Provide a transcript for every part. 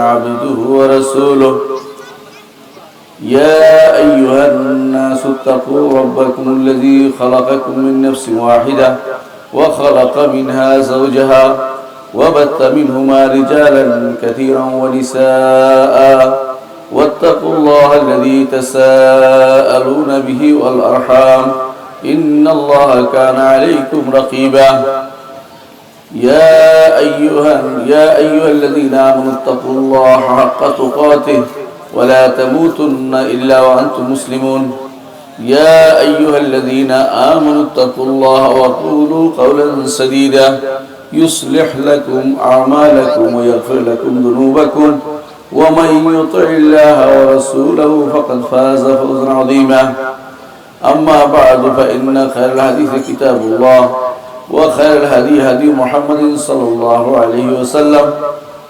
عبده ورسوله يا أيها الناس اتقوا ربكم الذي خلقكم من نفس واحدة وخلق منها زوجها وبث منهما رجالا كثيرا ونساء واتقوا الله الذي تساءلون به والأرحام إن الله كان عليكم رقيبا يا أيها الذين آمنوا اتقوا الله حق تقاته ولا تموتن إلا وأنتم مسلمون يا أيها الذين آمنوا اتقوا الله وقولوا قولا سديدا يصلح لكم أعمالكم ويغفر لكم ذنوبكم ومن يطع الله ورسوله فقد فاز فوزا عظيما أما بعد فإن خير الحديث كتاب الله وخير الهدي هدي محمد صلى الله عليه وسلم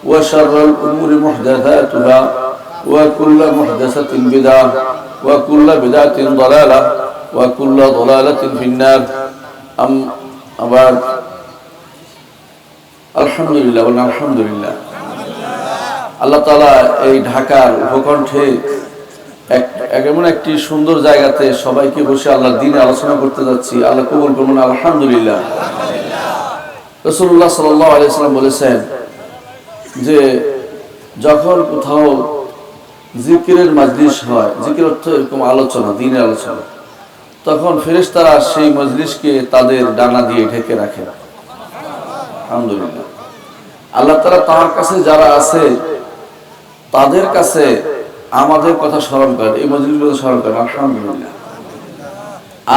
وشر الأمور محدثاتها وكل محدثة بدعة وكل بدعة ضلالة وكل ضلالة في النار أما بعد الحمد لله والحمد لله আল্লাহ তাআলা এই ঢাকার উপকণ্ঠে এমন একটি সুন্দর জায়গাতে সবাইকে বসে আল্লাহর দ্বীন আলোচনা করতে যাচ্ছি। আল্লাহ কবুল করুন, আলহামদুলিল্লাহ। রাসূলুল্লাহ সাল্লাল্লাহু আলাইহি ওয়াসাল্লাম বলেছেন যে যখন কোথাও জিকিরের মাজলিস হয়, জিকির অর্থ এরকম আলোচনা, দ্বীনের আলোচনা, তখন ফেরেশতারা সেই মজলিসকে তাদের ডানা দিয়ে ঢেকে রাখে। আলহামদুলিল্লাহ। আল্লাহ তাআলা তার কাছে যারা আছে তাদের কাছে আমাদের কথা স্মরণ করেন, এই মজলিসগুলো স্মরণ করেন, আলহামদুলিল্লাহ।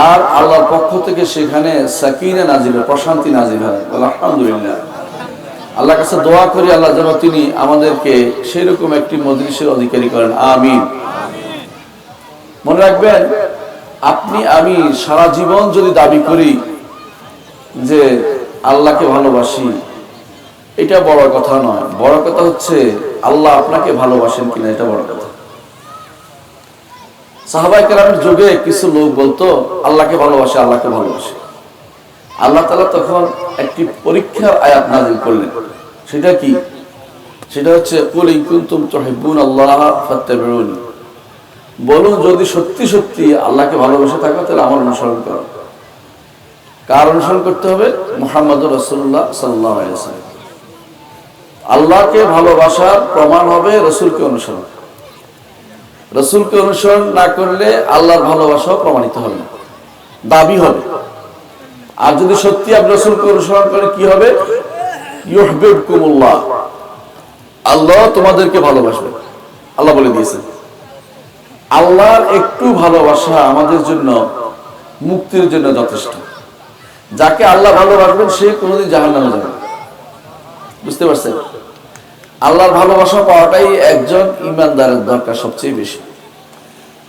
আর আল্লাহর পক্ষ থেকে সেখানে সাকিনা নাজিল হয়, প্রশান্তি নাজিল হয়, আলহামদুলিল্লাহ। আল্লাহর কাছে দোয়া করি আল্লাহ যেন তিনি আমাদেরকে সেই রকম একটি মজলিসের অধিকারী করেন, আমিন। মনে রাখবেন, আপনি আমি সারা জীবন যদি দাবি করি যে আল্লাহকে ভালোবাসি, এটা বড় কথা নয়। বড় কথা হচ্ছে আল্লাহ আপনাকে ভালোবাসেন কিনা, এটা বড় কথা। সাহাবায়ে কেরামের যুগে কিছু লোক বলতো আল্লাহকে ভালোবাসে, আল্লাহকে ভালোবাসে। আল্লাহ তাআলা তখন একটি পরীক্ষার আয়াত নাযিল করলেন। সেটা কি? সেটা হচ্ছে কুল ইন কুনতুম তুহিব্বুনাল্লাহ ফাত্তাবিউনি। বলুন যদি সত্যি সত্যি আল্লাহকে ভালোবাসে থাকো তাহলে আমার অনুসরণ করো। কার অনুসরণ করতে হবে? মুহাম্মদুর রাসূলুল্লাহ সাল্লাল্লাহু আলাইহি ওয়াসাল্লাম। আল্লাহকে ভালোবাসার প্রমাণ হবে রাসূলকে অনুসরণ। রাসূলকে অনুসরণ না করলে আল্লাহর ভালোবাসাও প্রমাণিত হবে না, দাবি হবে। আর যদি সত্যি আপনি রাসূলকে অনুসরণ করেন কি হবে? ইউহিব্বুকুমুল্লাহ, আল্লাহ তোমাদেরকে ভালোবাসবে। আল্লাহ বলে দিয়েছেন। আল্লাহর একটু ভালোবাসা আমাদের জন্য মুক্তির জন্য যথেষ্ট। যাকে আল্লাহ ভালোবাসবেন সে কোনোদিন জাহান্নামে যাবে না। বুঝতে পারছেন? আল্লাহর ভালোবাসা পাওয়াটাই একজন ঈমানদারের দরকার সবচেয়ে বেশি।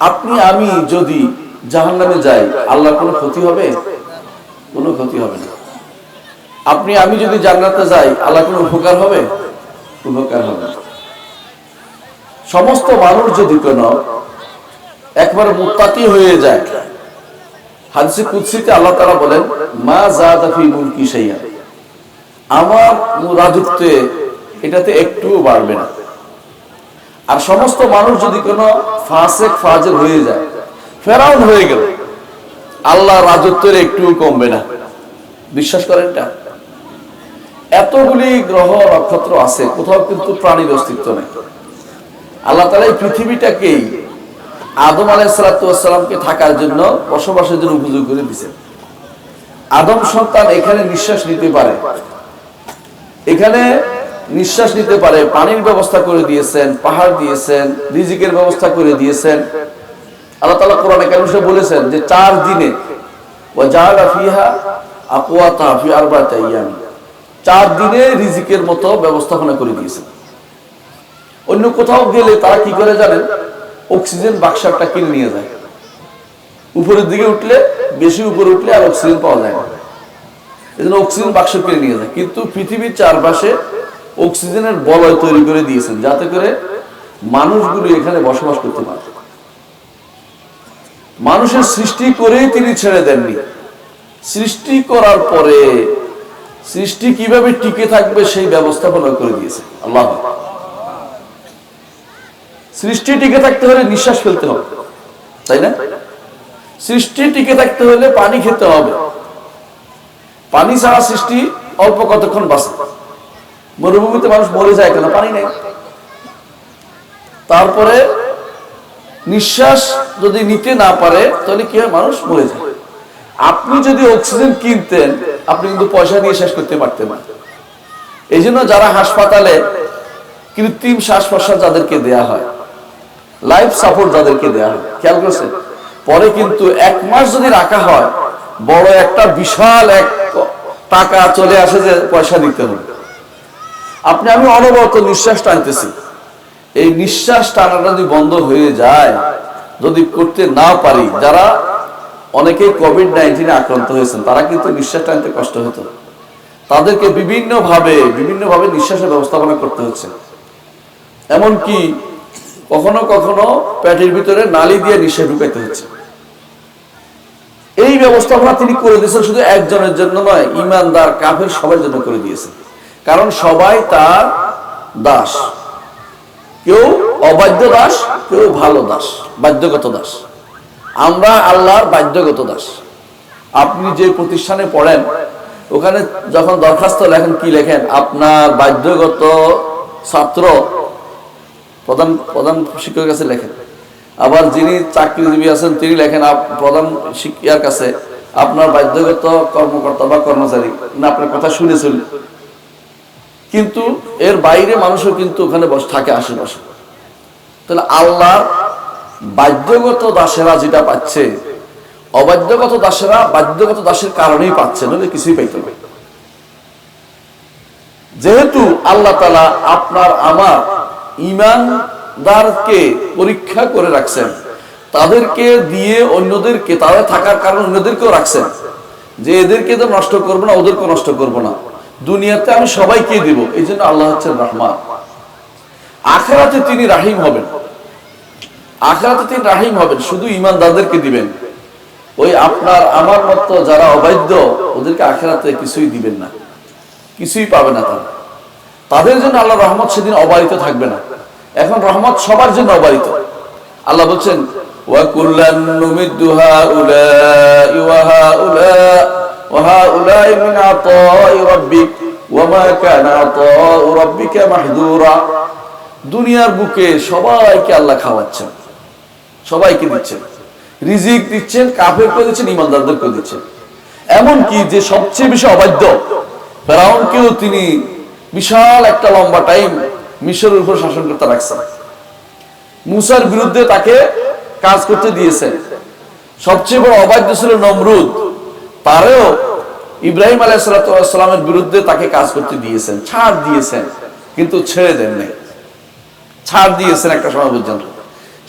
আপনি আমি যদি জাহান্নামে যাই, আল্লাহর কোনো ক্ষতি হবে? কোনো ক্ষতি হবে না। আপনি আমি যদি জান্নাতে যাই, আল্লাহর কোনো উপকার হবে? উপকার হবে না। সমস্ত মানুষ যদি কোনো একবার মুত্তাকি হয়ে যায়, হাদিসে কুদসিতে আল্লাহ তাআলা বলেন মা যাদা ফি মুলকি শাইআ, আমার রাজত্বে এটাতে একটুও বাড়বে না। আর সমস্ত মানুষ যদি কোনো ফাসিক ফাজির হয়ে যায়, ফেরাউন হয়ে গেল, আল্লাহ রাজত্বের একটুও কমবে না। বিশ্বাস করেন এটা? এতগুলি গ্রহ নক্ষত্র আছে, কোথাও কিন্তু প্রাণীর অস্তিত্ব নেই। আল্লাহ তাআলা এই পৃথিবীটাকেই আদম আলাইহিস সালামকে থাকার জন্য, বসবাসের জন্য উপযোগী করে দিয়েছেন। আদম সন্তান এখানে নিঃশ্বাস নিতে পারে, এখানে নিঃশ্বাস নিতে পারে, পানির ব্যবস্থা করে দিয়েছেন, পাহাড় দিয়েছেন, রিজিকের ব্যবস্থা করে দিয়েছেন। আল্লাহ তাআলা কোরআনে কারিমে বলেছেন যে 4 দিনে ওয়া জাআলা ফিহা আকওয়াতা ফি আরবাতি আইয়াম, 4 দিনে রিজিকের মতো ব্যবস্থাপনা করে দিয়েছেন। অন্য কোথাও গেলে তারা কি করে জানেন? অক্সিজেন বাক্সটা কিনে নিয়ে যায়। উপরের দিকে উঠলে, বেশি উপরে উঠলে আর অক্সিজেন পাওয়া যায় না, এজন্য অক্সিজেন বাক্স কিনে নিয়ে যায়। কিন্তু পৃথিবীর চারপাশে অক্সিজেনের বলয় তৈরি করে দিয়েছেন যাতে করে মানুষগুলো এখানে বসবাস করতে পারে। মানুষের সৃষ্টি করেই তিনি ছেড়ে দেননি, সৃষ্টি করার পরে সৃষ্টি কিভাবে টিকে থাকবে সেই ব্যবস্থাপনা করে দিয়েছে আল্লাহ। সৃষ্টি টিকে থাকতে হলে নিঃশ্বাস ফেলতে হবে, তাই না? সৃষ্টি টিকে থাকতে হলে পানি খেতে হবে। পানি ছাড়া সৃষ্টি অল্প কতক্ষণ বাঁচে। মরুভূমিতে মানুষ মরে যায় কেন? পানি নেই। তারপরে নিঃশ্বাস যদি নিতে না পারে তাহলে কি হয়? মানুষ মরে যায়। আপনি যদি অক্সিজেন কিনতেন, আপনি কিন্তু পয়সা দিয়ে শেষ করতে পারতেন না। এই জন্য যারা হাসপাতালে কৃত্রিম শ্বাস প্রশ্বাস যাদেরকে দেয়া হয়, লাইফ সাপোর্ট যাদেরকে দেয়া হয়, খেয়াল করছেন, পরে কিন্তু 1 মাস যদি রাখা হয়, বড় একটা বিশাল এক টাকা চলে আসে যে পয়সা দিতে হবে। আমি অনবরত নিঃশ্বাস টানতেছি, এই নিঃশ্বাস টানাটা যদি বন্ধ হয়ে যায়, যদি করতে না পারি, যারা অনেকে কোভিড-19 আক্রান্ত হয়েছেন তারা কিন্তু নিঃশ্বাস টানতে কষ্ট হতো, তাদেরকে বিভিন্নভাবে নিঃশ্বাসের ব্যবস্থাপনা করতে হচ্ছে। এমনকি কখনো কখনো পেটের ভিতরে নালী দিয়ে নিঃশ্বাস ঢুকাইতে হচ্ছে। এই ব্যবস্থাপনা তিনি করে দিয়েছেন শুধু একজনের জন্য নয়, ইমানদার কাফের সবার জন্য করে দিয়েছেন। কারণ সবাই তার দাস, কেউ অবাধ্য দাস, কেউ ভালো দাস, বাধ্যগত দাস। আমরা আল্লাহর বাধ্যগত দাস। আপনি যে প্রতিষ্ঠানে পড়েন, ওখানে যখন দরখাস্ত লেখেন কি লেখেন? আপনার বাধ্যগত ছাত্র প্রধান শিক্ষকের কাছে লেখেন। আবার যিনি চাকরিজীবী আছেন তিনি লেখেন প্রধান শিক্ষকের কাছে, আপনার বাধ্যগত কর্মকর্তা বা কর্মচারী না আপনার কথা শুনেছিল। কিন্তু এর বাইরে মানুষও কিন্তু ওখানে বসে থাকে আশেপাশে। তাহলে আল্লাহর বাধ্যগত দাসেরা যেটা পাচ্ছে, অবাধ্যগত দাসেরা বাধ্যগত দাসের কারণেই পাচ্ছে, নইলে কিছুই পাইতে হবে। যেহেতু আল্লাহ তাআলা আপনার আমার ঈমানদারকে পরীক্ষা করে রাখছেন, তাদেরকে দিয়ে অন্যদেরকে, তাদের থাকার কারণে অন্যদেরকেও রাখছেন যে এদেরকে তো নষ্ট করবো না, ওদেরকেও নষ্ট করবো না, দুনিয়াতে আমি সবাইকে দিব। এই জন্য আল্লাহ হচ্ছেন রহমান। আখিরাতে তিনি রাহিম হবেন, আখিরাতে তিনি রাহিম হবেন, শুধু ঈমানদারদেরকে দিবেন। ওই আপনার আমার মতো যারা অবাধ্য, ওদেরকে আখিরাতে কিছুই দিবেন না, কিছুই পাবে না তারা। তাদের জন্য আল্লাহ রহমত সেদিন অবারিত থাকবে না। এখন রহমত সবার জন্য অবারিত। আল্লাহ বলছেন, ওয়া কুল্লান নুমিদ্দু হাউলাই ওয়া হাউলাই ওয়া হাউলাই মিন আতাই রাব্বিক ওয়া মা কানা আতাউ রাব্বিকা মাহদুরা। দুনিয়ার বুকে সবাইকে আল্লাহ খাওয়াচ্ছেন, সবাইকে দিচ্ছেন, রিজিক দিচ্ছেন, কাফেরকে দিচ্ছেন, ঈমানদারদেরকে দিচ্ছেন। এমন কি যে সবচেয়ে বেশি অবাধ্য ফেরাউনকেও তিনি বিশাল একটা লম্বা টাইম মিশরের উপর শাসনকর্তা রাখছেন। মুসার বিরুদ্ধে তাকে কাজ করতে দিয়েছেন। সবচেয়ে বড় অবাধ্য ছিল নমরুদ, তারেও ইব্রাহিম আলাইহিস সালামের বিরুদ্ধে তাকে কাজ করতে দিয়েছেন, ছাড় দিয়েছেন, কিন্তু ছেড়ে দেন নাই, ছাড় দিয়েছেন একটা সময় পর্যন্ত।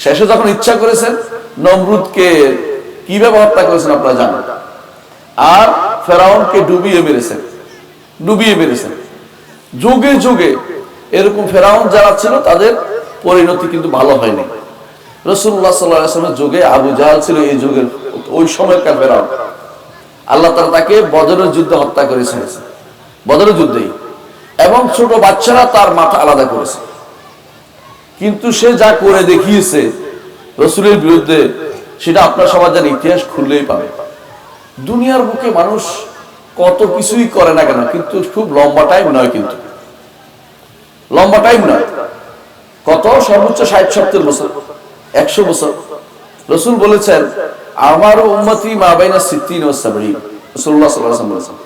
শেষে যখন ইচ্ছা করেছেন, নমরুদকে কিভাবে হত্যা করেছেন আপনারা জানেন। আর ফেরাউনকে ডুবিয়ে মেরেছেন। যুগে যুগে এরকম ফেরাউন যারা ছিল তাদের পরিণতি কিন্তু ভালো হয়নি। রাসূলুল্লাহ সাল্লাল্লাহু আলাইহি ওয়াসাল্লামের যুগে আবু জাহল ছিল এই যুগের, ওই সময়কার ফেরাউন। আল্লাহ তাআলা তাকে বদরের যুদ্ধে হত্যা করেছেন, বদরের যুদ্ধেই, এবং ছোট বাচ্চারা তার মাথা আলাদা করেছে। কিন্তু সে যা করে দেখিয়েছে রাসূলের বিরুদ্ধে, সেটা আপনার সবার জানেন, ইতিহাস খুললেই পাবে। দুনিয়ার বুকে মানুষ কত কিছুই করে না কেন, কিন্তু খুব লম্বা টাইম নয়, কিন্তু লম্বা টাইম নয়। কত? সর্বোচ্চ 60-70 বছর, 100 বছর। রাসূল বলেছেন, আমার উম্মতি মা বাইনা 60 ওয়া 70। রাসূলুল্লাহ সাল্লাল্লাহু আলাইহি ওয়াসাল্লাম বলেছেন,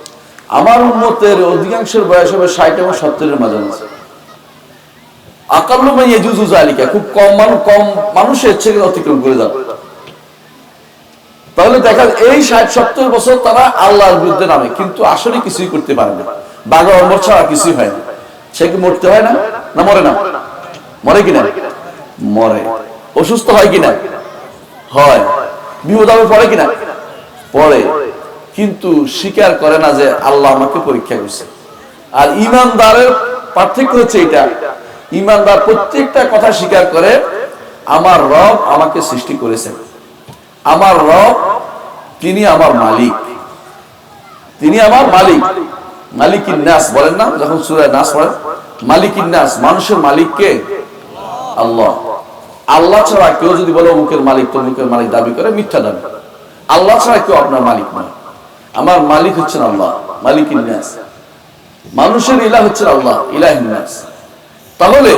আমার উম্মতের অধিকাংশের বয়স হবে 60 এবং 70 এর মাঝামাঝি। আকাল্লু মা ইয়াজুজু যালিকা, খুব কম মানুষের চেয়ে অতিক্রম করে যাবে। তাহলে দেখা এই 60-70 বছর তারা আল্লাহর বিরুদ্ধে নামে, কিন্তু আসলে কিছুই করতে পারে না। বাঘা অমর ছাড়া কিছুই হয় না। সে কি মরতে হয় না? না মরে না? মরে কিনা? মরে। অসুস্থ হয় কিনা? হয়। বিপদ আপদে পড়ে কিনা? পড়ে। কিন্তু স্বীকার করে না যে আল্লাহ আমাকে পরীক্ষা করছে। আর ঈমানদারের পার্থক্য হচ্ছে এটা, ঈমানদার প্রত্যেকটা কথা স্বীকার করে, আমার রব আমাকে সৃষ্টি করেছেন, আমার রব তিনি আমার মালিক, তিনি আমার মালিক। মালিকিন নাস বলেন না যখন সূরা নাস পড়েন, মালিকিন নাস, মানুষের মালিক কে? আল্লাহ। আল্লাহ ছাড়া কেউ যদি বলে অমুকের মালিক তমুকের মালিক দাবি করে, মিথ্যা দাবি। আল্লাহ ছাড়া কেউ আপনার মালিক নয়। আমার মালিক হচ্ছেন আল্লাহ, মালিকুন নাস। মানুষের ইলাহ হচ্ছেন আল্লাহ, ইলাহুন নাস। তাহলে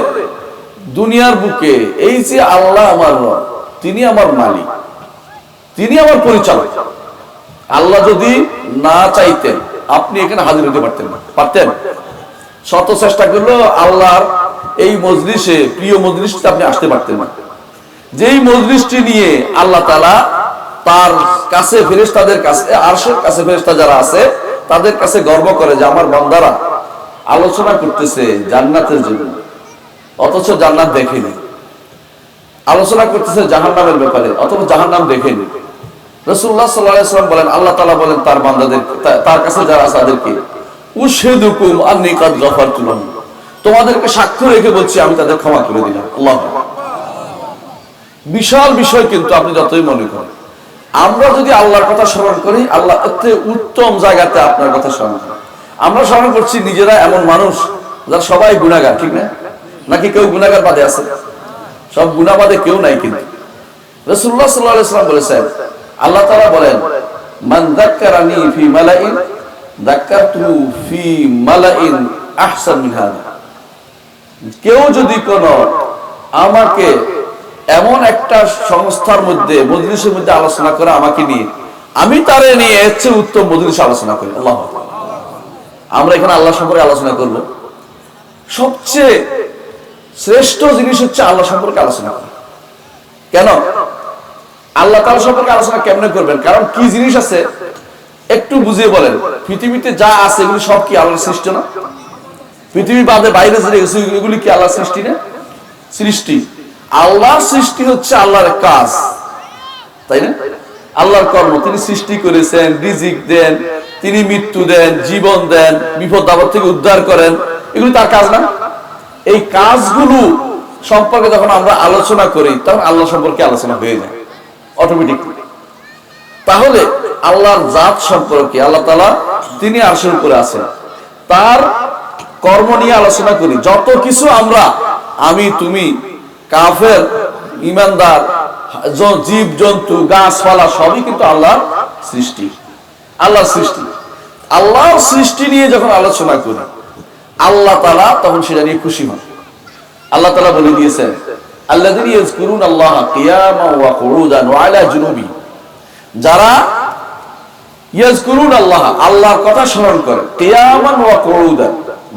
দুনিয়ার বুকে এই যে আল্লাহ আমার রব, তিনি আমার মালিক, তিনি আমার পরিচালক। আল্লাহ যদি না চাইতেন আপনি এখানে হাজির হতে পারতেন না, পারতেন? শত চেষ্টা করলেও আল্লাহর এই মজলিসে, প্রিয় মজলিসে আপনি আসতে পারতেন না। যেই মজলিসটি নিয়ে আল্লাহ তাআলা তার কাছে ফেরেশতাদের কাছে, আরশের কাছে ফেরেশতা যারা আছে তাদের কাছে গর্ব করে যে আমার বান্দারা আলোচনা করতেছে জান্নাতের জন্য, অথচ জান্নাত দেখেনি। আলোচনা করতেছে জাহান্নামের ব্যাপারে, অথচ জাহান্নাম দেখেনি। রাসূলুল্লাহ সাল্লাল্লাহু আলাইহি ওয়াসাল্লাম বলেন, আল্লাহ তাআলা বলেন তার বান্দাদের, তার কাছে যারা আছে তাদেরকে, উশহিদুকুম আন্নী কাদ গফারতু লাহুম, তোমাদেরকে সাক্ষ্য রেখে বলছি আমি তাদের ক্ষমা করে দিলাম। আল্লাহু আকবার। বিশাল বিষয়, কিন্তু আপনি যতই মনে করেন, আমরা যদি আল্লাহর কথা স্মরণ করি, আল্লাহ এতে উত্তম জায়গাতে আপনার কথা স্মরণ করেন। আমরা স্মরণ করছি নিজেরা এমন মানুষ যারা সবাই গুনাহগার, ঠিক না? নাকি কেউ গুনাহগার বাদে আছে? সব গুনাহ বাদে কেউ নাই। কিন্তু রাসূলুল্লাহ সাল্লাল্লাহু আলাইহি ওয়াসাল্লাম বলেছেন, আল্লাহ তাআলা বলেন, মান যাক্কারানি ফি মালাইন যাক্কারতু ফি মালাইন আহসান মিন হাযা। কেউ যদি কোন আমাকে এমন একটা সংস্থার মধ্যে, মজলিসের মধ্যে আলোচনা করে আমাকে নিয়ে, আমি তারে নিয়ে এর চেয়ে উত্তম মজলিসে আলোচনা করি। আল্লাহু আকবার। আমরা এখানে আল্লাহ সম্পর্কে আলোচনা করব। সবচেয়ে শ্রেষ্ঠ জিনিস হচ্ছে আল্লাহ সম্পর্কে আলোচনা করা। কেন? আল্লাহ তাআলা সম্পর্কে আলোচনা কেমনে করবেন? কারণ কি জিনিস আছে একটু বুঝিয়ে বলেন। পৃথিবীতে যা আছে এগুলি সব কি আল্লাহর সৃষ্টি না? পৃথিবী বাদে বাইরে যে এগুলি কি আল্লাহর সৃষ্টি না? সৃষ্টি। আল্লাহর সৃষ্টি হচ্ছে আল্লাহর কাজ, তাই না? আল্লাহর কর্ম। তিনি সৃষ্টি করেছেন, রিজিক দেন, তিনি মৃত্যু দেন, জীবন দেন, বিপদ আপদ থেকে উদ্ধার করেন, এগুলি তার কাজ না? এই কাজগুলো সম্পর্কে যখন আমরা আলোচনা করি তখন আল্লাহ সম্পর্কে আলোচনা হয়ে যায় অটোমেটিক। তাহলে আল্লাহর জাত সম্পর্কে, আল্লাহ তাআলা তিনি আরশের উপরে আছেন, তার কর্ম নিয়ে আলোচনা করি। যত কিছু আমরা, আমি, তুমি, কাফের, ঈমানদার, জীব জন্তু, গাছপালা সবই কিন্তু আল্লাহর সৃষ্টি। আল্লাহর সৃষ্টি। আল্লাহর সৃষ্টি নিয়ে যখন আলোচনা করি আল্লাহ তাআলা তখন সেটা নিয়ে খুশি হন। আল্লাহ তাআলা বলে দিয়েছেন, আল্লাযীনা ইয়াযকুরুনাল্লাহা কিয়ামান ওয়া কুউদান ওয়া আলা জুনুবি, যারা ইয়াযকুরুনাল্লাহা, আল্লাহর কথা স্মরণ করে, কিয়ামান ওয়া কুউদান,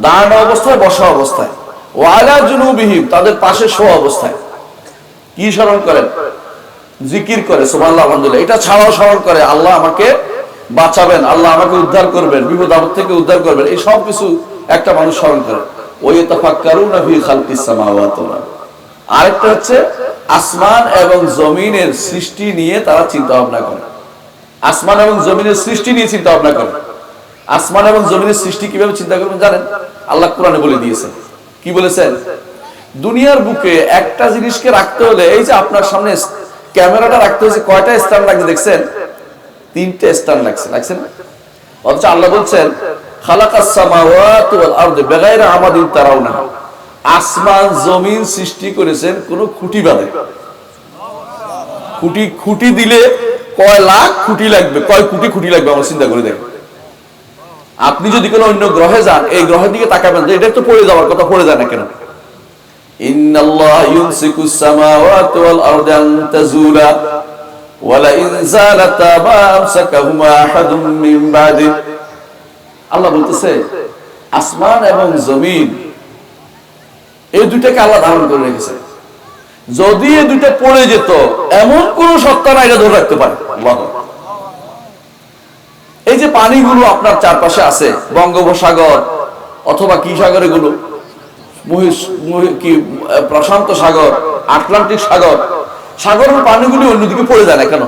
দাঁড়ানো অবস্থায়, বসা অবস্থায়, ওয়া আলা জুনুবিহিম, তাদের পাশে শোয়া অবস্থায়। কি স্মরণ করেন? জিকির করে, সুবহানাল্লাহ, আলহামদুলিল্লাহ। এটা ছাড়াও স্মরণ করে আল্লাহ আমাকে বাঁচাবেন, আল্লাহ আমাকে উদ্ধার করবেন, বিপদ আপদ থেকে উদ্ধার করবেন। এই সব কিছু একটা মানুষ স্মরণ করে। ওয়া ইয়াতাফাক্কারুনা ফি খালকিস সামাওয়াতি ওয়াল আরদ। আরেকটা হচ্ছে আসমান এবং জমিনের সৃষ্টি নিয়ে তারা চিন্তা ভাবনা করে। আসমান এবং জমিনের সৃষ্টি নিয়ে চিন্তা ভাবনা করে। আসমান এবং জমিনের সৃষ্টি কিভাবে চিন্তা করবেন জানেন? আল্লাহ কোরআনে বলে দিয়েছেন। কি বলেছেন? দুনিয়ার বুকে একটা জিনিসকে রাখতে হলে, এই যে আপনার সামনে ক্যামেরাটা রাখতে হয়েছে, কয়টা স্ট্যান্ড লাগছে দেখছেন? 3টে স্ট্যান্ড লাগছে, লাগছেন? অথচ আল্লাহ বলছেন, খালাকাস সামাওয়াতি ওয়াল আরদি বিগাইরি আমাদিন তারাউনাহা, আসমান জমিন সৃষ্টি করেছেন কোন খুঁটি বাদে। খুঁটি দিলে কয় লাখ খুঁটি লাগবে, কয় কোটি খুঁটি লাগবে আমরা চিন্তা করে দেখেন। আপনি যদি কোনো অন্য গ্রহে যান, এই গ্রহের দিকে তাকাবেন, এটা তো পড়ে যাওয়ার কথা, পড়ে যায় না কেন? ইন্নাল্লাহা ইউমসিকুস সামাওয়াতি ওয়াল আরদা আন তাজুলা ওয়া লা ইন যালাতা মা আমসাকাহুমা আহাদুম মিন বাদি। আল্লাহ বলতেছে আসমান এবং জমিন এই দুইটাকে আল্লাহ ধারণ করে রেখেছে। যদি এই দুইটা পড়ে যেত এমন কোন সত্তা না এটা ধরে রাখতে পারে। আল্লাহু আকবার। এই যে পানিগুলো আপনার চারপাশে আছে, বঙ্গোপসাগর অথবা কি সাগর, এগুলো কি প্রশান্ত সাগর, আটলান্টিক সাগর, সাগরের পানিগুলো অন্যদিকে পড়ে যায় না কেন?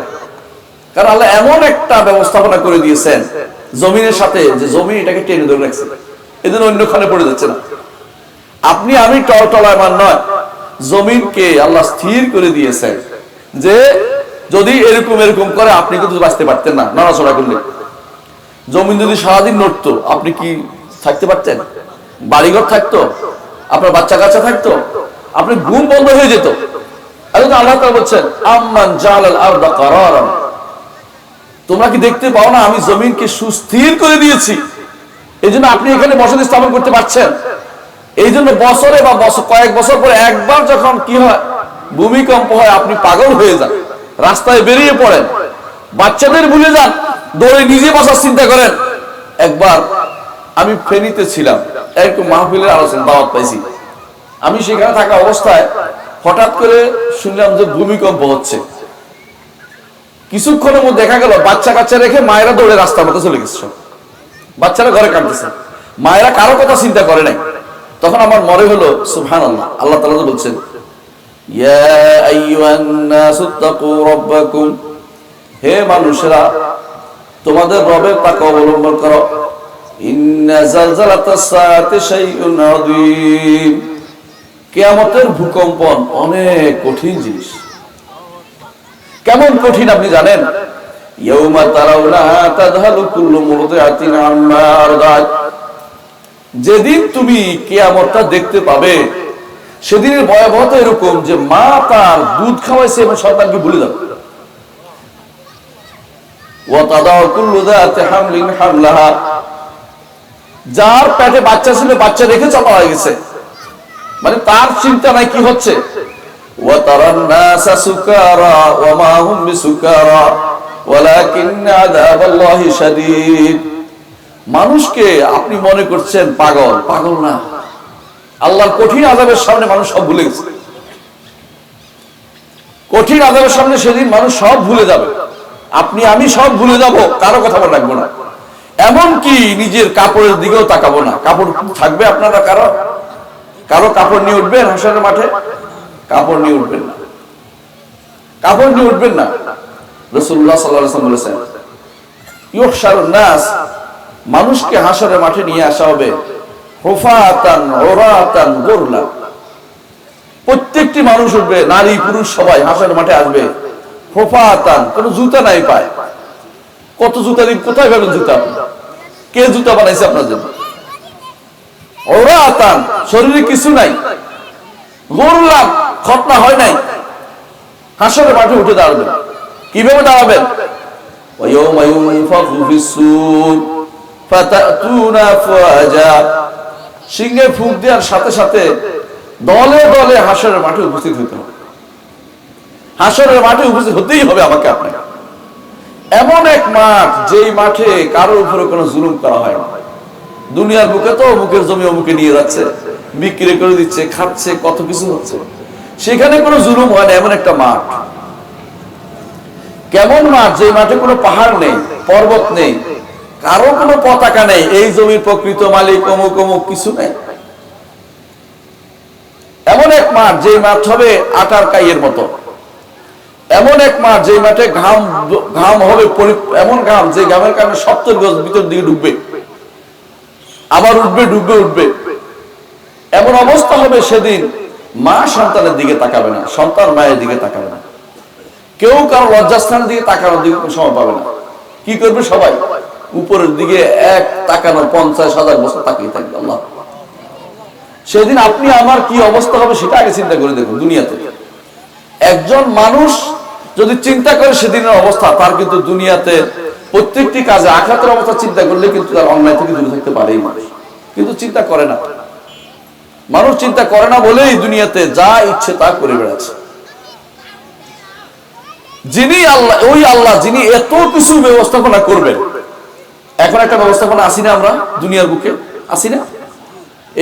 কারণ আল্লাহ এমন একটা ব্যবস্থাপনা করে দিয়েছেন জমিনের সাথে, যে জমি এটাকে টেনে ধরে রাখছে, এজন্য অন্যখানে পড়ে যাচ্ছে না। আপনি আমি টলটলায়মান নয়, জমিনকে আল্লাহ স্থির করে দিয়েছেন যে যদি এরকম এরকম করে আপনি কিন্তু বাঁচতে পারতেন না নড়াচড়া করলে। জমিন যদি সারাদিন নড়তো আপনি কি থাকতে পারতেন? বাড়িঘর থাকতো, আপনার বাচ্চা কাচ্চা থাকতো, আপনি ঘুম বন্ধ হয়ে যেত। আল্লাহ তাআলা বলছেন আম্মান জালাল আরদা কারারান, তোমরা কি দেখতে পাও না আমি জমিনকে সুস্থির করে দিয়েছি, এই জন্য আপনি এখানে বসতি স্থাপন করতে পারছেন। এই জন্য বছরে বা কয়েক বছর পরে একবার যখন কি হয়, ভূমিকম্প হয়, আপনি পাগল হয়ে যান, রাস্তায় বেরিয়ে পড়েন, বাচ্চাদের ভুলে যান, দৌড়ে নিজে বসার চিন্তা করেন। একবার আমি ফেনীতে ছিলাম, একটু মাহফিলের আলোচনা দাওয়াত পাইছি, আমি সেখানে থাকা অবস্থায় হঠাৎ করে শুনলাম যে ভূমিকম্প হচ্ছে। কিছুক্ষণের মধ্যে দেখা গেল বাচ্চা কাচ্চা রেখে মায়েরা দৌড়ে রাস্তার মধ্যে চলে গেছে, বাচ্চারা ঘরে কাঁদতেছে, মায়েরা কারো কথা চিন্তা করে নাই। তখন আমার মনে হলো সুবহানাল্লাহ, আল্লাহ তাআলা বলছেন ইয়া আইয়ুহান নাসু তাকু রাব্বাকুম, হে মানুষেরা তোমাদের রবের তাকওয়া অবলম্বন করো। ইন্না জালজালাতাস সাআতি শাইউন আযীম, কিয়ামতের ভূকম্পন অনেক কঠিন জিনিস। কেমন কঠিন আপনি জানেন? ইয়াউমা তারাউনাহা তাযহালু কুল্লু মুরদিআতিন আম্মা আরদাত, যেদিন তুমি কিয়ামতটা দেখতে পাবে সেদিনের ভয়াবহতা এরকম যে মা তার দুধ খাওয়াইছে এবং সন্তানকে ভুলে যাবে। ওয়া তাদাউ কুল্লু যাতি হামলিন হামলাহা, যার পেটে বাচ্চা ছিল বাচ্চা রেখে চাপা হয়ে গেছে, মানে তার চিন্তা নাই কি হচ্ছে। ওয়া তারান নাসা সুকারা ওয়া মা হুম বিসুকারা ওয়ালাকিন আযাবাল্লাহি শাদীদ, মানুষকে আপনি মনে করছেন পাগল, পাগল না, আল্লাহর কঠিন আযাবের সামনে মানুষ সব ভুলে গেছে। কঠিন আযাবের সামনে সেদিন মানুষ সব ভুলে যাবে, আপনি আমি সব ভুলে যাব, কারো কথা মনে রাখবো না, এমনকি নিজের কাপড়ের দিকেও তাকাবো না। কাপড় থাকবে আপনারা কারো কারো কাপড় নিয়ে উঠবেন হাসরের মাঠে? কাপড় নিয়ে উঠবেন না, কাপড় নিয়ে উঠবেন না। রাসূলুল্লাহ সাল্লাল্লাহু আলাইহি ওয়াসাল্লাম বলেছেন ইউহশারুন নাস, মানুষকে হাসরের মাঠে নিয়ে আসা হবে হুফাতান উরাতান গুরলা, প্রত্যেকটি মানুষ উঠবে, নারী পুরুষ সবাই হাসরের মাঠে আসবে হুফাতান, কোনো জুতা নাই পায়। কত জুতা দিন, কোথায় পাবেন জুতা? কে জুতা বানাইছে আপনার জন্য? উরাতান, শরীরে কিছু নাই, গুরলা, খতনা হয় নাই, হাসরের মাঠে উঠে দাঁড়াবেন। কিভাবে দাঁড়াবেন? ওয়ায়াউমা ইউনফাখু ফিস-সূর ফাতাতুনা আফওয়াজা, সিংহে ফুঁক দেওয়ার সাথে সাথে দলে দলে হাসরের মাঠে উপস্থিত হতে হবে। হাসরের মাঠে উপস্থিত হতেই হবে আমাকে আপনাকে। এমন এক মাঠ যেই মাঠে কারোর উপরে কোনো জুলুম করা হয় না। দুনিয়ার বুকে তো অমুকের জমি অমুকে নিয়ে যাচ্ছে, বিক্রি করে দিচ্ছে, খাচ্ছে, কত কিছু হচ্ছে, সেখানে কোনো জুলুম হয় না, এমন একটা মাঠ। কেমন মাঠ? যে মাঠে কোনো পাহাড় নেই, পর্বত নেই, কারো কোনো পতাকা নেই, এই জমির প্রকৃত মালিক অমুক অমুক কিছু নেই। এমন এক মাঠ যে মাঠ হবে আটার কাইয়ের মতো, এমন এক মাঠ যে মাঠে ঘাম হবে, এমন ঘাম যে ঘামের কারণে 70 গজ ভিতর দিকে ঢুকবে, আবার উঠবে, ডুববে, উঠবে। এমন অবস্থা হবে সেদিন মা সন্তানের দিকে তাকাবে না, সন্তান মায়ের দিকে তাকাবে না, কেউ কারো লজ্জাস্থানের দিকে তাকানোর দিকে কোনো সময় পাবে না। কি করবে সবাই? উপরের দিকে এক তাকানো 50,000 বছর তাকিয়ে থাকবে। আল্লাহ, সেদিন আপনি আমার কি অবস্থা হবে সেটা আগে চিন্তা করে দেখুন। দুনিয়াতে একজন মানুষ যদি চিন্তা করে সেদিনের অবস্থা, তার কিন্তু দুনিয়াতে প্রত্যেকটি কাজে আখিরাতের অবস্থা চিন্তা করলে কিন্তু তার অন্যায় থেকে দূরে থাকতে পারেই মানুষ, কিন্তু চিন্তা করে না। মানুষ চিন্তা করে না বলেই দুনিয়াতে যা ইচ্ছে তা করে বেড়াচ্ছে। যিনি আল্লাহ, ওই আল্লাহ যিনি এত কিছু ব্যবস্থাপনা করবেন। এখন একটা ব্যবস্থাপনা আসি না আমরা দুনিয়ার বুকে, আসি না?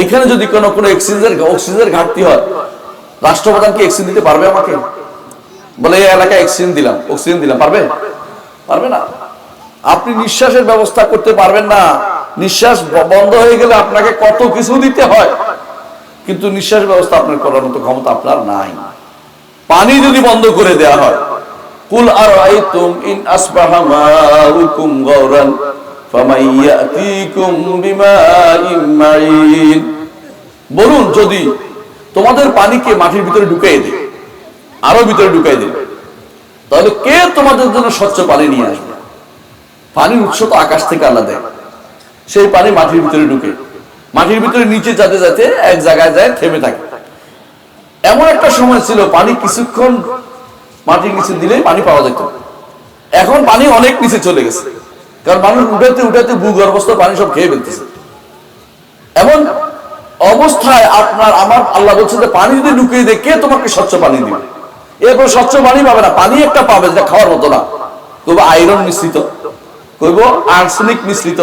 এখানে যদি কোনো অক্সিজেনের ঘাটতি হয়, রাষ্ট্রপ্রধান কি অক্সিজেন দিতে পারবে আমাকে? বলে এই এলাকায় অক্সিজেন দিলাম, পারবে? পারবে না। আপনি নিঃশ্বাসের ব্যবস্থা করতে পারবেন না। নিঃশ্বাস বন্ধ হয়ে গেলে আপনাকে কত কিছু দিতে হয়, কিন্তু নিঃশ্বাস ব্যবস্থা আপনার করার মতো ক্ষমতা আপনার নাই। পানি যদি বন্ধ করে দেওয়া হয়, কুল আরাইতুম ইন আসবাহা মাউকুম গাওরান ফামান ইয়াতিকুম বিমাইন মাইন, বলুন যদি তোমাদের পানিকে মাটির ভিতরে ঢুকাই দেয়, আরো ভিতরে ঢুকাই দেয়, তাহলে কে তোমাদের জন্য স্বচ্ছ পানি নিয়ে আসবে? পানির উৎস তো আকাশ থেকে আল্লাহ দেয়, সেই পানি মাটির ভিতরে ঢুকে, মাটির ভিতরে নিচে যেতে যেতে এক জায়গায় যায় থেমে থাকে। এমন একটা সময় ছিল পানি কিছুক্ষণ মাটির নিচে দিলেই পানি পাওয়া যেত। এখন পানি অনেক নিচে চলে গেছে, কারণ মানুষ উঠাতে উঠাতে ভূগর্ভস্থ পানি সব খেয়ে ফেলতেছে। এমন অবস্থায় আপনার আমার আল্লাহ বলছে যে পানি যদি ঢুকিয়ে দেয়, কে তোমাকে স্বচ্ছ পানি দিবে? এরপর স্বচ্ছ পানি পাবে না, পানি একটা পাবে যেটা খাওয়ার মতো না, কইব আয়রন মিশ্রিত, কইব আর্সেনিক মিশ্রিত,